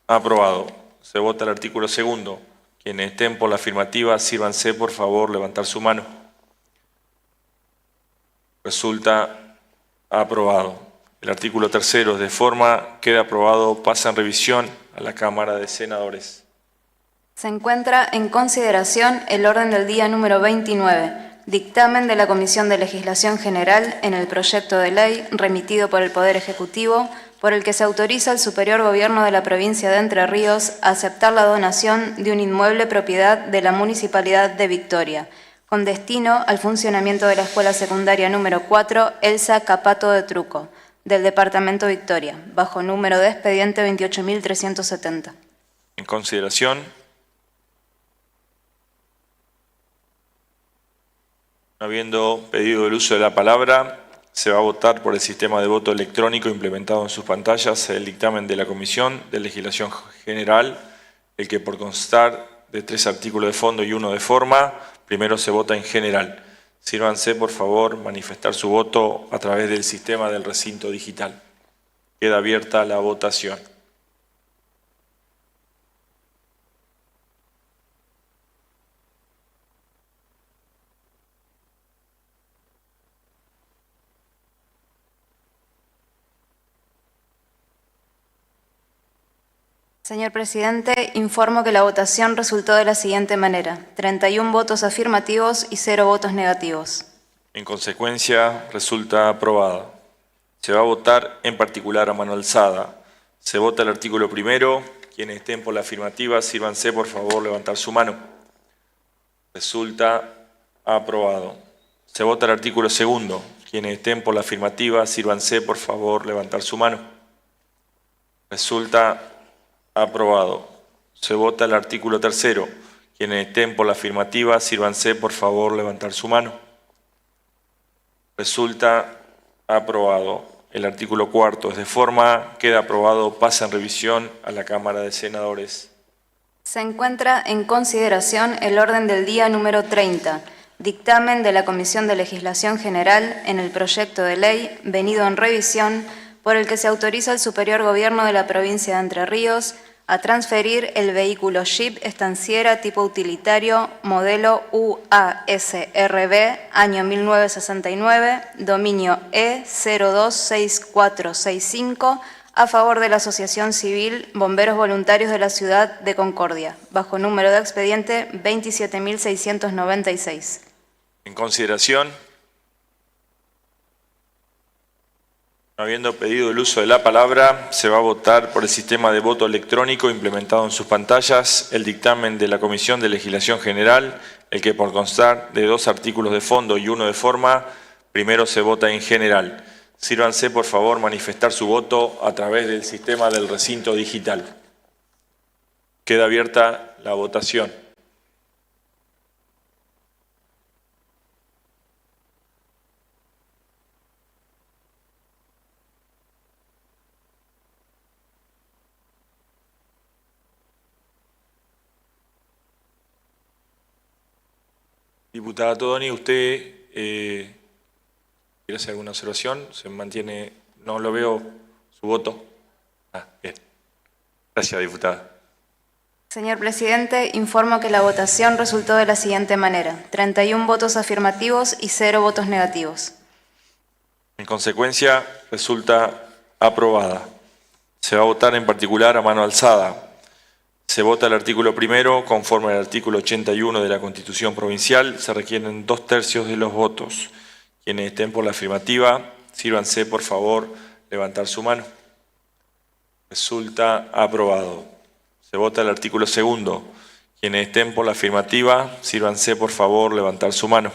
aprobado. Se vota el artículo segundo. Quienes estén por la afirmativa, sírvanse, por favor, levantar su mano. Resulta aprobado. El artículo tercero, de forma, queda aprobado, pasa en revisión a la Cámara de Senadores. Se encuentra en consideración el orden del día número 29, dictamen de la Comisión de Legislación General en el proyecto de ley remitido por el Poder Ejecutivo, por el que se autoriza al Superior Gobierno de la Provincia de Entre Ríos a aceptar la donación de un inmueble propiedad de la Municipalidad de Victoria, con destino al funcionamiento de la Escuela Secundaria número 4 Elsa Capato de Truco, del Departamento Victoria, bajo número de expediente 28.370. En consideración, no habiendo pedido el uso de la palabra, se va a votar por el sistema de voto electrónico implementado en sus pantallas el dictamen de la Comisión de Legislación General, el que por constar de 3 artículos de fondo y 1 de forma, primero se vota en general. Sírvanse, por favor, manifestar su voto a través del sistema del recinto digital. Queda abierta la votación. Señor presidente, informo que la votación resultó de la siguiente manera: 31 votos afirmativos y 0 votos negativos. En consecuencia, resulta aprobada. Se va a votar en particular a mano alzada. Se vota el artículo primero. Quienes estén por la afirmativa, sírvanse, por favor, levantar su mano. Resulta aprobado. Se vota el artículo segundo. Quienes estén por la afirmativa, sírvanse, por favor, levantar su mano. Resulta aprobado. Se vota el artículo tercero. Quienes estén por la afirmativa, sírvanse, por favor, levantar su mano. Resulta aprobado. El artículo cuarto, es de forma, queda aprobado, pasa en revisión a la Cámara de Senadores. Se encuentra en consideración el orden del día número 30, dictamen de la Comisión de Legislación General en el proyecto de ley venido en revisión, por el que se autoriza al Superior Gobierno de la Provincia de Entre Ríos a transferir el vehículo Jeep estanciera tipo utilitario modelo UASRB año 1969, dominio E026465, a favor de la Asociación Civil Bomberos Voluntarios de la Ciudad de Concordia, bajo número de expediente 27.696. En consideración, no habiendo pedido el uso de la palabra, se va a votar por el sistema de voto electrónico implementado en sus pantallas el dictamen de la Comisión de Legislación General, el que por constar de 2 artículos de fondo y 1 de forma, primero se vota en general. Sírvanse, por favor, manifestar su voto a través del sistema del recinto digital. Queda abierta la votación. Diputada Todoni, ¿usted quiere hacer alguna observación? ¿Se mantiene? No lo veo su voto. Bien. Gracias, diputada. Señor presidente, informo que la votación resultó de la siguiente manera: 31 votos afirmativos y 0 votos negativos. En consecuencia, resulta aprobada. Se va a votar en particular a mano alzada. Se vota el artículo primero conforme al artículo 81 de la Constitución Provincial. Se requieren 2/3 de los votos. Quienes estén por la afirmativa, sírvanse por favor levantar su mano. Resulta aprobado. Se vota el artículo segundo. Quienes estén por la afirmativa, sírvanse por favor levantar su mano.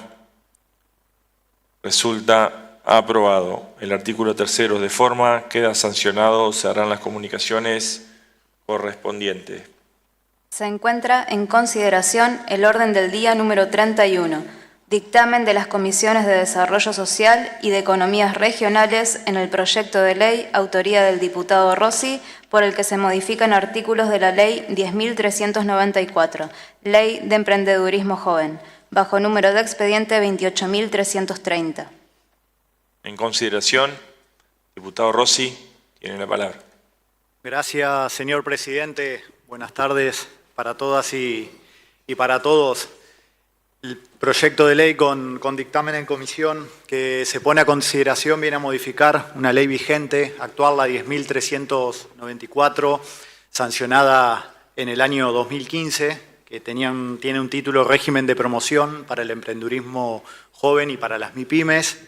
Resulta aprobado. El artículo tercero de forma queda sancionado. Se harán las comunicaciones correspondientes. Se encuentra en consideración el orden del día número 31, dictamen de las Comisiones de Desarrollo Social y de Economías Regionales en el proyecto de ley, autoría del diputado Rossi, por el que se modifican artículos de la Ley 10.394, Ley de Emprendedurismo Joven, bajo número de expediente 28.330. En consideración, diputado Rossi, tiene la palabra. Gracias, señor presidente. Buenas tardes para todas y para todos. El proyecto de ley con dictamen en comisión que se pone a consideración viene a modificar una ley vigente, actual, la 10.394, sancionada en el año 2015, que tiene un título Régimen de Promoción para el Emprendedurismo Joven y para las MIPYMES.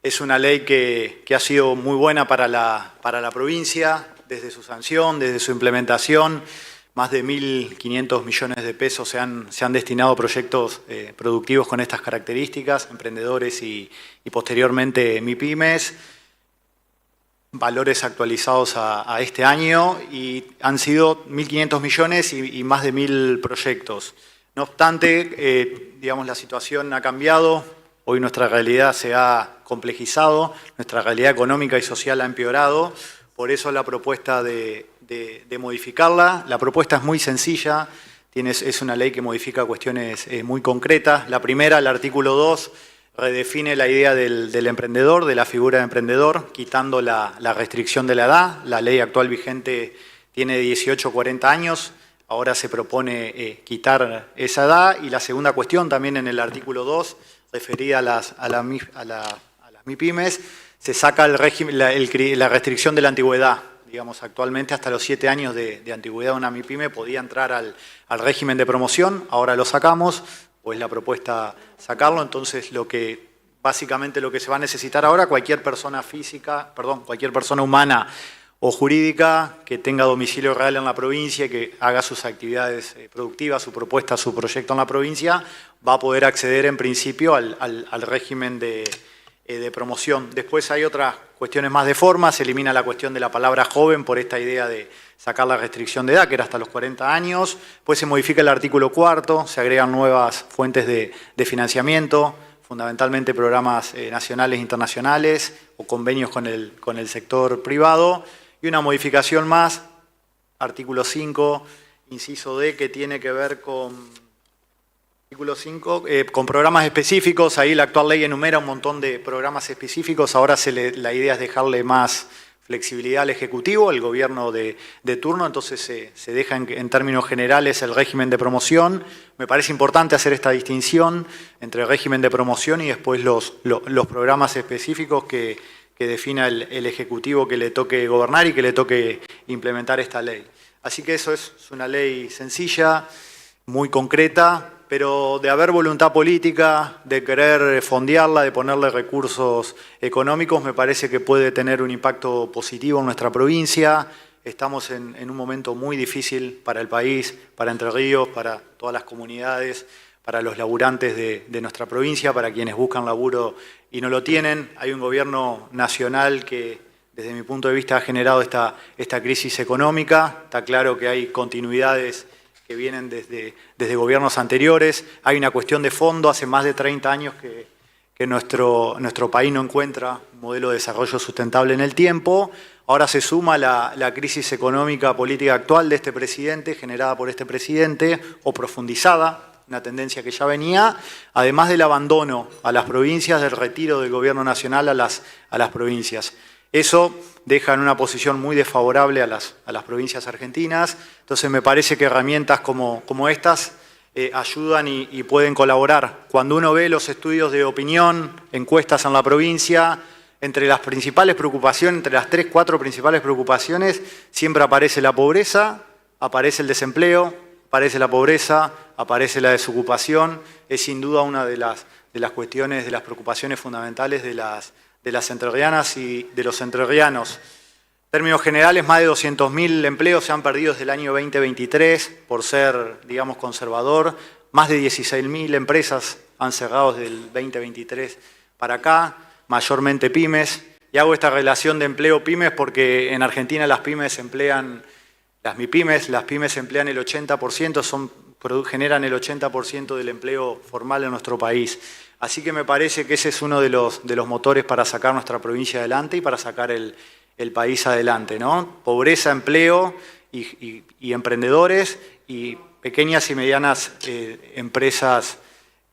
Es una ley que ha sido muy buena para la provincia, desde su sanción, desde su implementación. Más de 1.500 millones de pesos se han destinado a proyectos productivos con estas características, emprendedores y posteriormente MIPYMES. Valores actualizados a este año y han sido 1.500 millones y más de 1.000 proyectos. No obstante, digamos, la situación ha cambiado. Hoy nuestra realidad se ha complejizado, nuestra realidad económica y social ha empeorado. Por eso la propuesta de modificarla. La propuesta es muy sencilla, es una ley que modifica cuestiones muy concretas. La primera, el artículo 2, redefine la idea del emprendedor, de la figura de emprendedor, quitando la restricción de la edad. La ley actual vigente tiene 18 a 40 años, ahora se propone quitar esa edad. Y la segunda cuestión, también en el artículo 2, referida a las MIPYMES, se saca la restricción de la antigüedad. Digamos, actualmente hasta los 7 años de antigüedad una MIPYME podía entrar al régimen de promoción, ahora lo sacamos, pues la propuesta sacarlo. Entonces básicamente lo que se va a necesitar ahora, cualquier persona humana o jurídica que tenga domicilio real en la provincia y que haga sus actividades productivas, su propuesta, su proyecto en la provincia, va a poder acceder en principio al régimen de promoción. Después hay otras cuestiones más de forma, se elimina la cuestión de la palabra joven por esta idea de sacar la restricción de edad, que era hasta los 40 años. Después se modifica el artículo 4, se agregan nuevas fuentes de financiamiento, fundamentalmente programas nacionales e internacionales o convenios con el sector privado. Y una modificación más, artículo 5, inciso D, que tiene que ver con programas específicos. Ahí la actual ley enumera un montón de programas específicos. Ahora la idea es dejarle más flexibilidad al Ejecutivo, al gobierno de turno. Entonces se deja en términos generales el régimen de promoción. Me parece importante hacer esta distinción entre el régimen de promoción y después los programas específicos que defina el Ejecutivo que le toque gobernar y que le toque implementar esta ley. Así que eso es una ley sencilla, muy concreta, pero de haber voluntad política, de querer fondearla, de ponerle recursos económicos, me parece que puede tener un impacto positivo en nuestra provincia. Estamos en un momento muy difícil para el país, para Entre Ríos, para todas las comunidades, para los laburantes de nuestra provincia, para quienes buscan laburo y no lo tienen. Hay un gobierno nacional que, desde mi punto de vista, ha generado esta crisis económica. Está claro que hay continuidades que vienen desde gobiernos anteriores. Hay una cuestión de fondo, hace más de 30 años que nuestro país no encuentra un modelo de desarrollo sustentable en el tiempo. Ahora se suma la crisis económica política actual de este presidente, generada por este presidente, o profundizada una tendencia que ya venía, además del abandono a las provincias, del retiro del gobierno nacional a las provincias. Eso deja en una posición muy desfavorable a las provincias argentinas, entonces me parece que herramientas como estas ayudan y pueden colaborar. Cuando uno ve los estudios de opinión, encuestas en la provincia, entre las principales preocupaciones, entre las 3, 4 principales preocupaciones, siempre aparece la pobreza, aparece el desempleo, aparece la pobreza, aparece la desocupación. Es sin duda una de las cuestiones, de las preocupaciones fundamentales de las entrerrianas y de los entrerrianos. En términos generales, más de 200.000 empleos se han perdido desde el año 2023, por ser, digamos, conservador. Más de 16.000 empresas han cerrado desde el 2023 para acá, mayormente pymes. Y hago esta relación de empleo-pymes porque en Argentina las pymes emplean, las MIPYMES emplean el 80%, generan el 80% del empleo formal en nuestro país. Así que me parece que ese es uno de los motores para sacar nuestra provincia adelante y para sacar el país adelante, ¿no? Pobreza, empleo y emprendedores y pequeñas y medianas empresas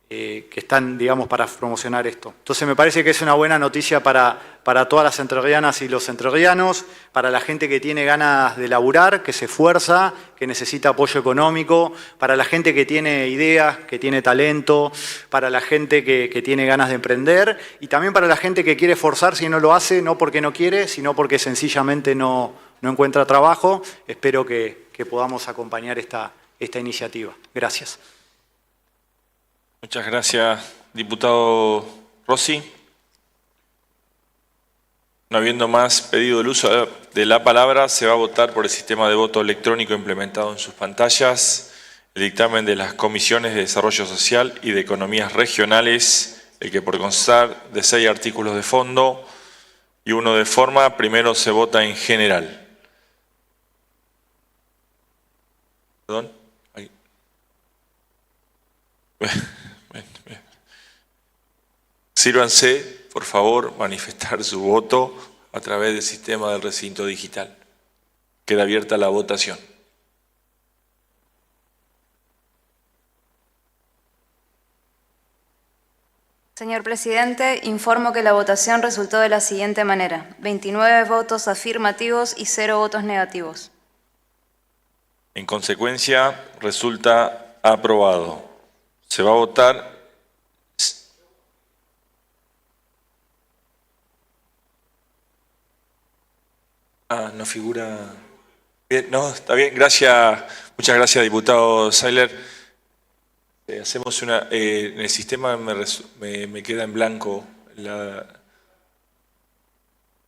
que están, digamos, para promocionar esto. Entonces me parece que es una buena noticia para todas las entrerrianas y los entrerrianos, para la gente que tiene ganas de laburar, que se esfuerza, que necesita apoyo económico, para la gente que tiene ideas, que tiene talento, para la gente que tiene ganas de emprender y también para la gente que quiere esforzarse y no lo hace, no porque no quiere, sino porque sencillamente no encuentra trabajo. Espero que podamos acompañar esta iniciativa. Gracias. Muchas gracias, diputado Rossi. No habiendo más pedido el uso de la palabra, se va a votar por el sistema de voto electrónico implementado en sus pantallas el dictamen de las comisiones de Desarrollo Social y de Economías Regionales, el que por constar de 6 artículos de fondo y 1 de forma, primero se vota en general. ¿Perdón? Ahí. Sírvanse, por favor, manifestar su voto a través del sistema del recinto digital. Queda abierta la votación. Señor presidente, informo que la votación resultó de la siguiente manera: 29 votos afirmativos y 0 votos negativos. En consecuencia, resulta aprobado. Se va a votar. No figura. Bien, no, está bien. Gracias, muchas gracias, diputado Seiler. Hacemos una. En el sistema me queda en blanco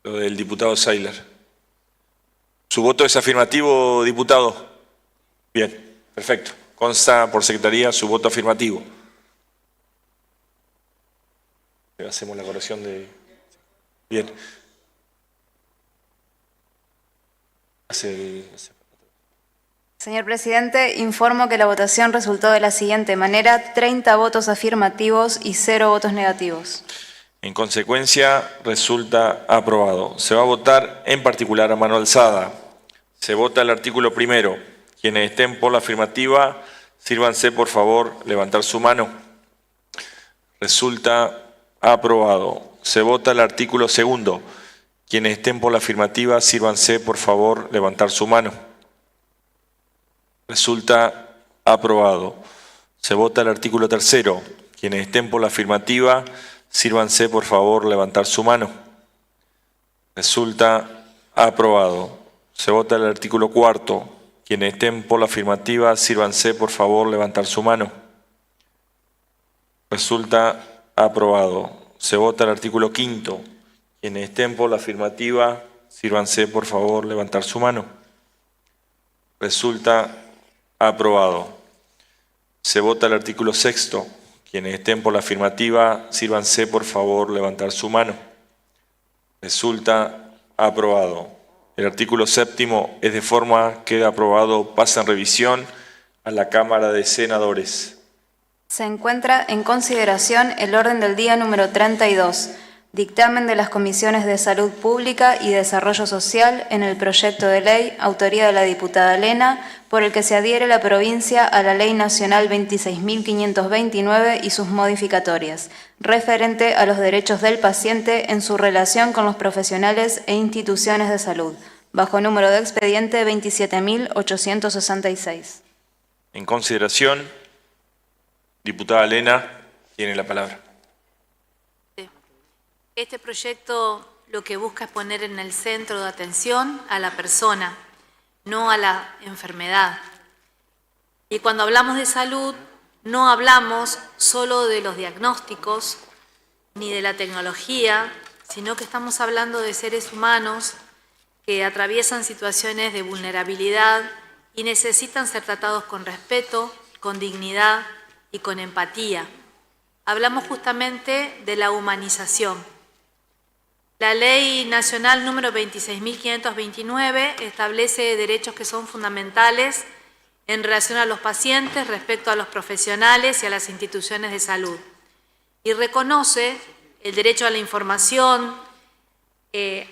lo del diputado Seiler. ¿Su voto es afirmativo, diputado? Bien, perfecto. Consta por secretaría su voto afirmativo. Hacemos la corrección de. Bien. Señor presidente, informo que la votación resultó de la siguiente manera: 30 votos afirmativos y 0 votos negativos. En consecuencia, resulta aprobado. Se va a votar en particular a mano alzada. Se vota el artículo primero. Quienes estén por la afirmativa, sírvanse por favor levantar su mano. Resulta aprobado. Se vota el artículo segundo. Quienes estén por la afirmativa, sírvanse por favor levantar su mano. Resulta aprobado. Se vota el artículo tercero. Quienes estén por la afirmativa, sírvanse por favor levantar su mano. Resulta aprobado. Se vota el artículo cuarto. Quienes estén por la afirmativa, sírvanse por favor levantar su mano. Resulta aprobado. Se vota el artículo quinto. Quienes estén por la afirmativa, sírvanse por favor levantar su mano. Resulta aprobado. Se vota el artículo sexto. Quienes estén por la afirmativa, sírvanse por favor levantar su mano. Resulta aprobado. El artículo séptimo es de forma, queda aprobado, pasa en revisión a la Cámara de Senadores. Se encuentra en consideración el orden del día número 32. Dictamen de las Comisiones de Salud Pública y Desarrollo Social en el proyecto de ley, autoría de la diputada Lena, por el que se adhiere la provincia a la Ley Nacional 26.529 y sus modificatorias, referente a los derechos del paciente en su relación con los profesionales e instituciones de salud, bajo número de expediente 27.866. En consideración, diputada Lena, tiene la palabra. Este proyecto lo que busca es poner en el centro de atención a la persona, no a la enfermedad. Y cuando hablamos de salud, no hablamos solo de los diagnósticos ni de la tecnología, sino que estamos hablando de seres humanos que atraviesan situaciones de vulnerabilidad y necesitan ser tratados con respeto, con dignidad y con empatía. Hablamos justamente de la humanización. La Ley Nacional número 26.529 establece derechos que son fundamentales en relación a los pacientes respecto a los profesionales y a las instituciones de salud. Y reconoce el derecho a la información,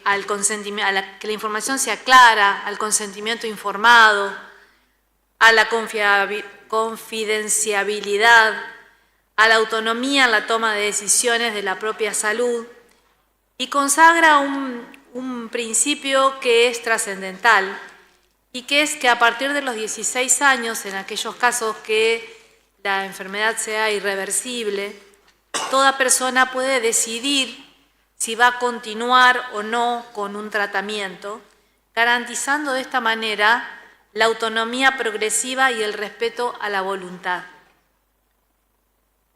al consentimiento, que la información sea clara, al consentimiento informado, a la confidenciabilidad, a la autonomía en la toma de decisiones de la propia salud, y consagra un principio que es trascendental y que es que a partir de los 16 años, en aquellos casos que la enfermedad sea irreversible, toda persona puede decidir si va a continuar o no con un tratamiento, garantizando de esta manera la autonomía progresiva y el respeto a la voluntad.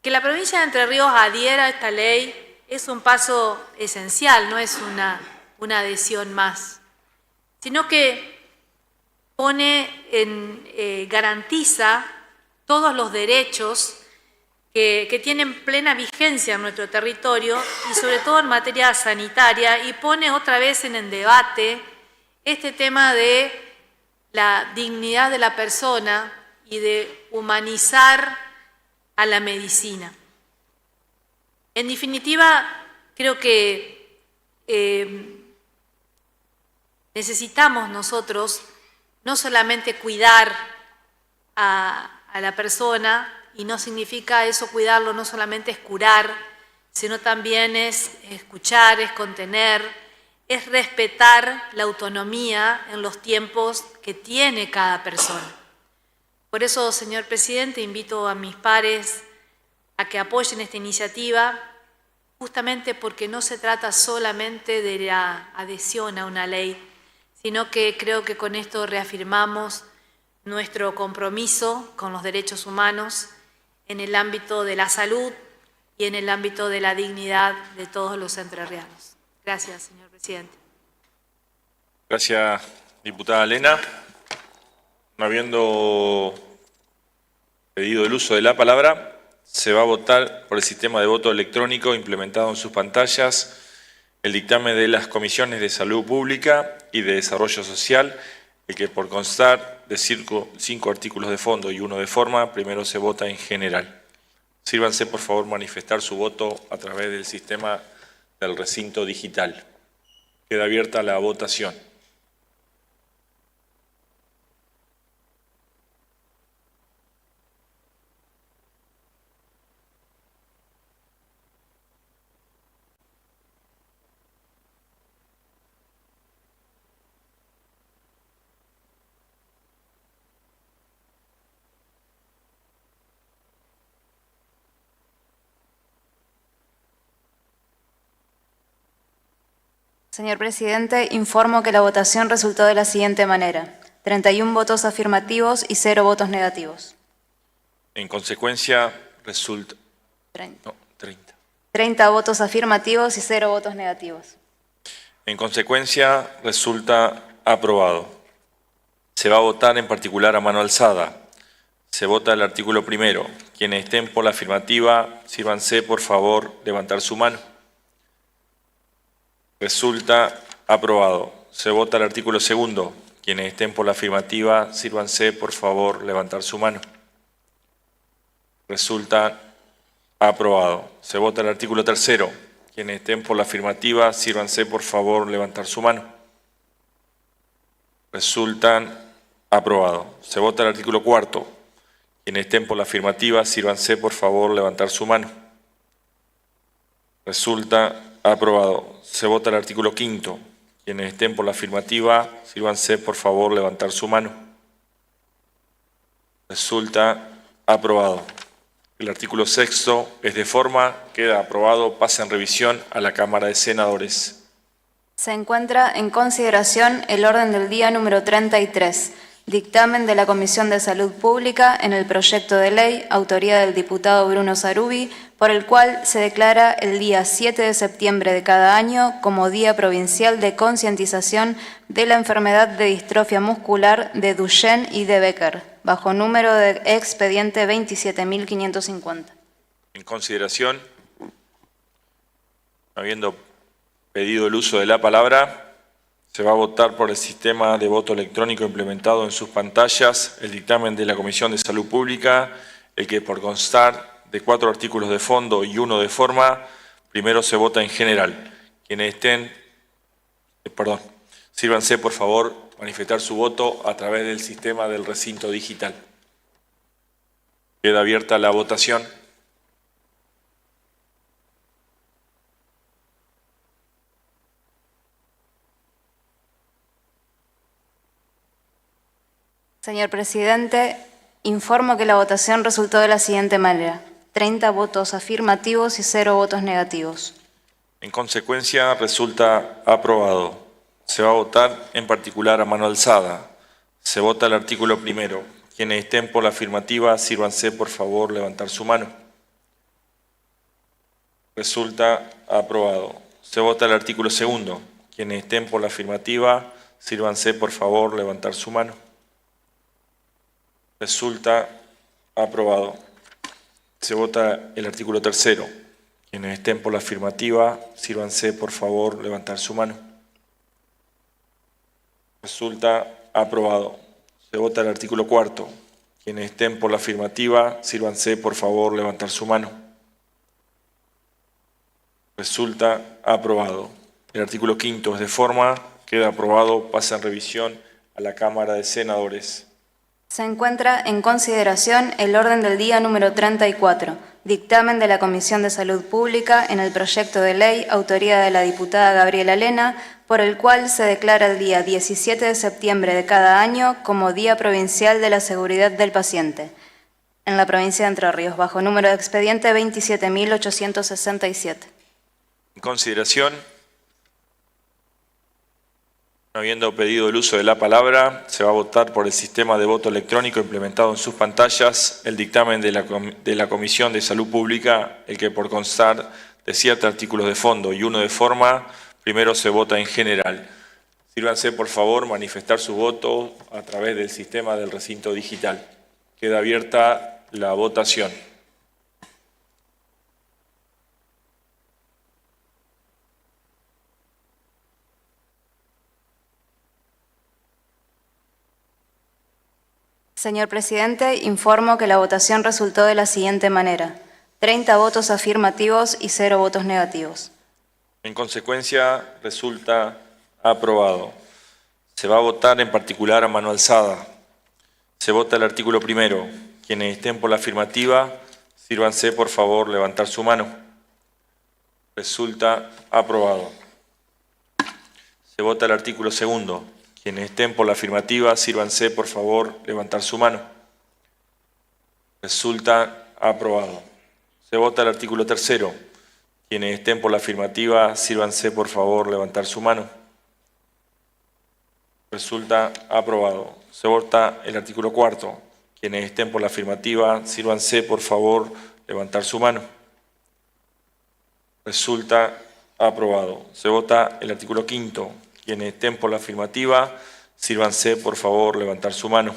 Que la provincia de Entre Ríos adhiera a esta ley es un paso esencial, no es una adhesión más, sino que garantiza todos los derechos que tienen plena vigencia en nuestro territorio y sobre todo en materia sanitaria, y pone otra vez en el debate este tema de la dignidad de la persona y de humanizar a la medicina. En definitiva, creo que necesitamos nosotros no solamente cuidar a la persona, y no significa eso cuidarlo, no solamente es curar, sino también es escuchar, es contener, es respetar la autonomía en los tiempos que tiene cada persona. Por eso, señor presidente, invito a mis pares a que apoyen esta iniciativa, justamente porque no se trata solamente de la adhesión a una ley, sino que creo que con esto reafirmamos nuestro compromiso con los derechos humanos en el ámbito de la salud y en el ámbito de la dignidad de todos los entrerrianos. Gracias, señor presidente. Gracias, diputada Lena. No habiendo pedido el uso de la palabra, se va a votar por el sistema de voto electrónico implementado en sus pantallas el dictamen de las Comisiones de Salud Pública y de Desarrollo Social, el que por constar de 5 artículos de fondo y 1 de forma, primero se vota en general. Sírvanse, por favor, manifestar su voto a través del sistema del recinto digital. Queda abierta la votación. Señor presidente, informo que la votación resultó de la siguiente manera: 31 votos afirmativos y 0 votos negativos. En consecuencia, resulta... 30. No, 30. 30 votos afirmativos y 0 votos negativos. En consecuencia, resulta aprobado. Se va a votar en particular a mano alzada. Se vota el artículo primero. Quienes estén por la afirmativa, sírvanse, por favor, levantar su mano. Resulta aprobado. Se vota el artículo segundo. Quienes estén por la afirmativa, sírvanse, por favor, levantar su mano. Resulta aprobado. Se vota el artículo tercero. Quienes estén por la afirmativa, sírvanse por favor levantar su mano. Resultan aprobado. Se vota el artículo 4. Quienes estén por la afirmativa, sírvanse por favor levantar su mano. Resulta aprobado. Se vota el artículo 5. Quienes estén por la afirmativa, sírvanse por favor levantar su mano. Resulta aprobado. El artículo 6 es de forma, queda aprobado, pasa en revisión a la Cámara de Senadores. Se encuentra en consideración el orden del día número 33, dictamen de la Comisión de Salud Pública en el proyecto de ley, autoría del diputado Bruno Sarubi, por el cual se declara el día 7 de septiembre de cada año como Día Provincial de Concientización de la Enfermedad de Distrofia Muscular de Duchenne y de Becker, bajo número de expediente 27.550. En consideración, habiendo pedido el uso de la palabra, se va a votar por el sistema de voto electrónico implementado en sus pantallas el dictamen de la Comisión de Salud Pública, el que por constar de 4 artículos de fondo y 1 de forma, primero se vota en general. Quienes estén, sírvanse por favor manifestar su voto a través del sistema del recinto digital. Queda abierta la votación. Señor presidente, informo que la votación resultó de la siguiente manera: 30 votos afirmativos y 0 votos negativos. En consecuencia, resulta aprobado. Se va a votar en particular a mano alzada. Se vota el artículo 1. Quienes estén por la afirmativa, sírvanse por favor levantar su mano. Resulta aprobado. Se vota el artículo 2. Quienes estén por la afirmativa, sírvanse por favor levantar su mano. Resulta aprobado. Se vota el artículo 3. Quienes estén por la afirmativa, sírvanse por favor levantar su mano. Resulta aprobado. Se vota el artículo 4. Quienes estén por la afirmativa, sírvanse por favor levantar su mano. Resulta aprobado. El artículo 5 es de forma, queda aprobado, pasa en revisión a la Cámara de Senadores. Se encuentra en consideración el orden del día número 34, dictamen de la Comisión de Salud Pública en el proyecto de ley, autoría de la diputada Gabriela Lena, por el cual se declara el día 17 de septiembre de cada año como Día Provincial de la Seguridad del Paciente, en la provincia de Entre Ríos, bajo número de expediente 27.867. En consideración, no habiendo pedido el uso de la palabra, se va a votar por el sistema de voto electrónico implementado en sus pantallas el dictamen de la Comisión de Salud Pública, el que por constar de 7 artículos de fondo y 1 de forma, primero se vota en general. Sírvanse por favor manifestar su voto a través del sistema del recinto digital. Queda abierta la votación. Señor presidente, informo que la votación resultó de la siguiente manera: 30 votos afirmativos y 0 votos negativos. En consecuencia, resulta aprobado. Se va a votar en particular a mano alzada. Se vota el artículo 1. Quienes estén por la afirmativa, sírvanse por favor levantar su mano. Resulta aprobado. Se vota el artículo 2. Quienes estén por la afirmativa, sírvanse por favor levantar su mano. Resulta aprobado. Se vota el artículo 3. Quienes estén por la afirmativa, sírvanse por favor levantar su mano. Resulta aprobado. Se vota el artículo 4. Quienes estén por la afirmativa, sírvanse por favor levantar su mano. Resulta aprobado. Se vota el artículo 5. Quienes estén por la afirmativa, sírvanse por favor levantar su mano.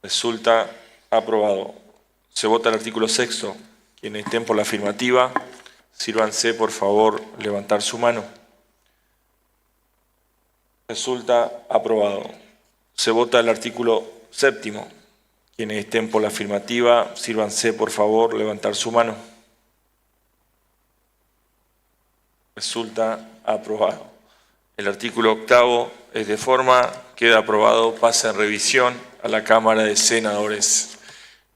Resulta aprobado. Se vota el artículo 6. Quienes estén por la afirmativa, sírvanse por favor levantar su mano. Resulta aprobado. Se vota el artículo 7. Quienes estén por la afirmativa, sírvanse por favor levantar su mano. Resulta aprobado. El artículo 8º es de forma, queda aprobado, pasa en revisión a la Cámara de Senadores.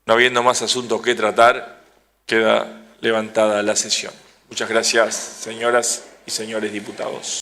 No habiendo más asuntos que tratar, queda levantada la sesión. Muchas gracias, señoras y señores diputados.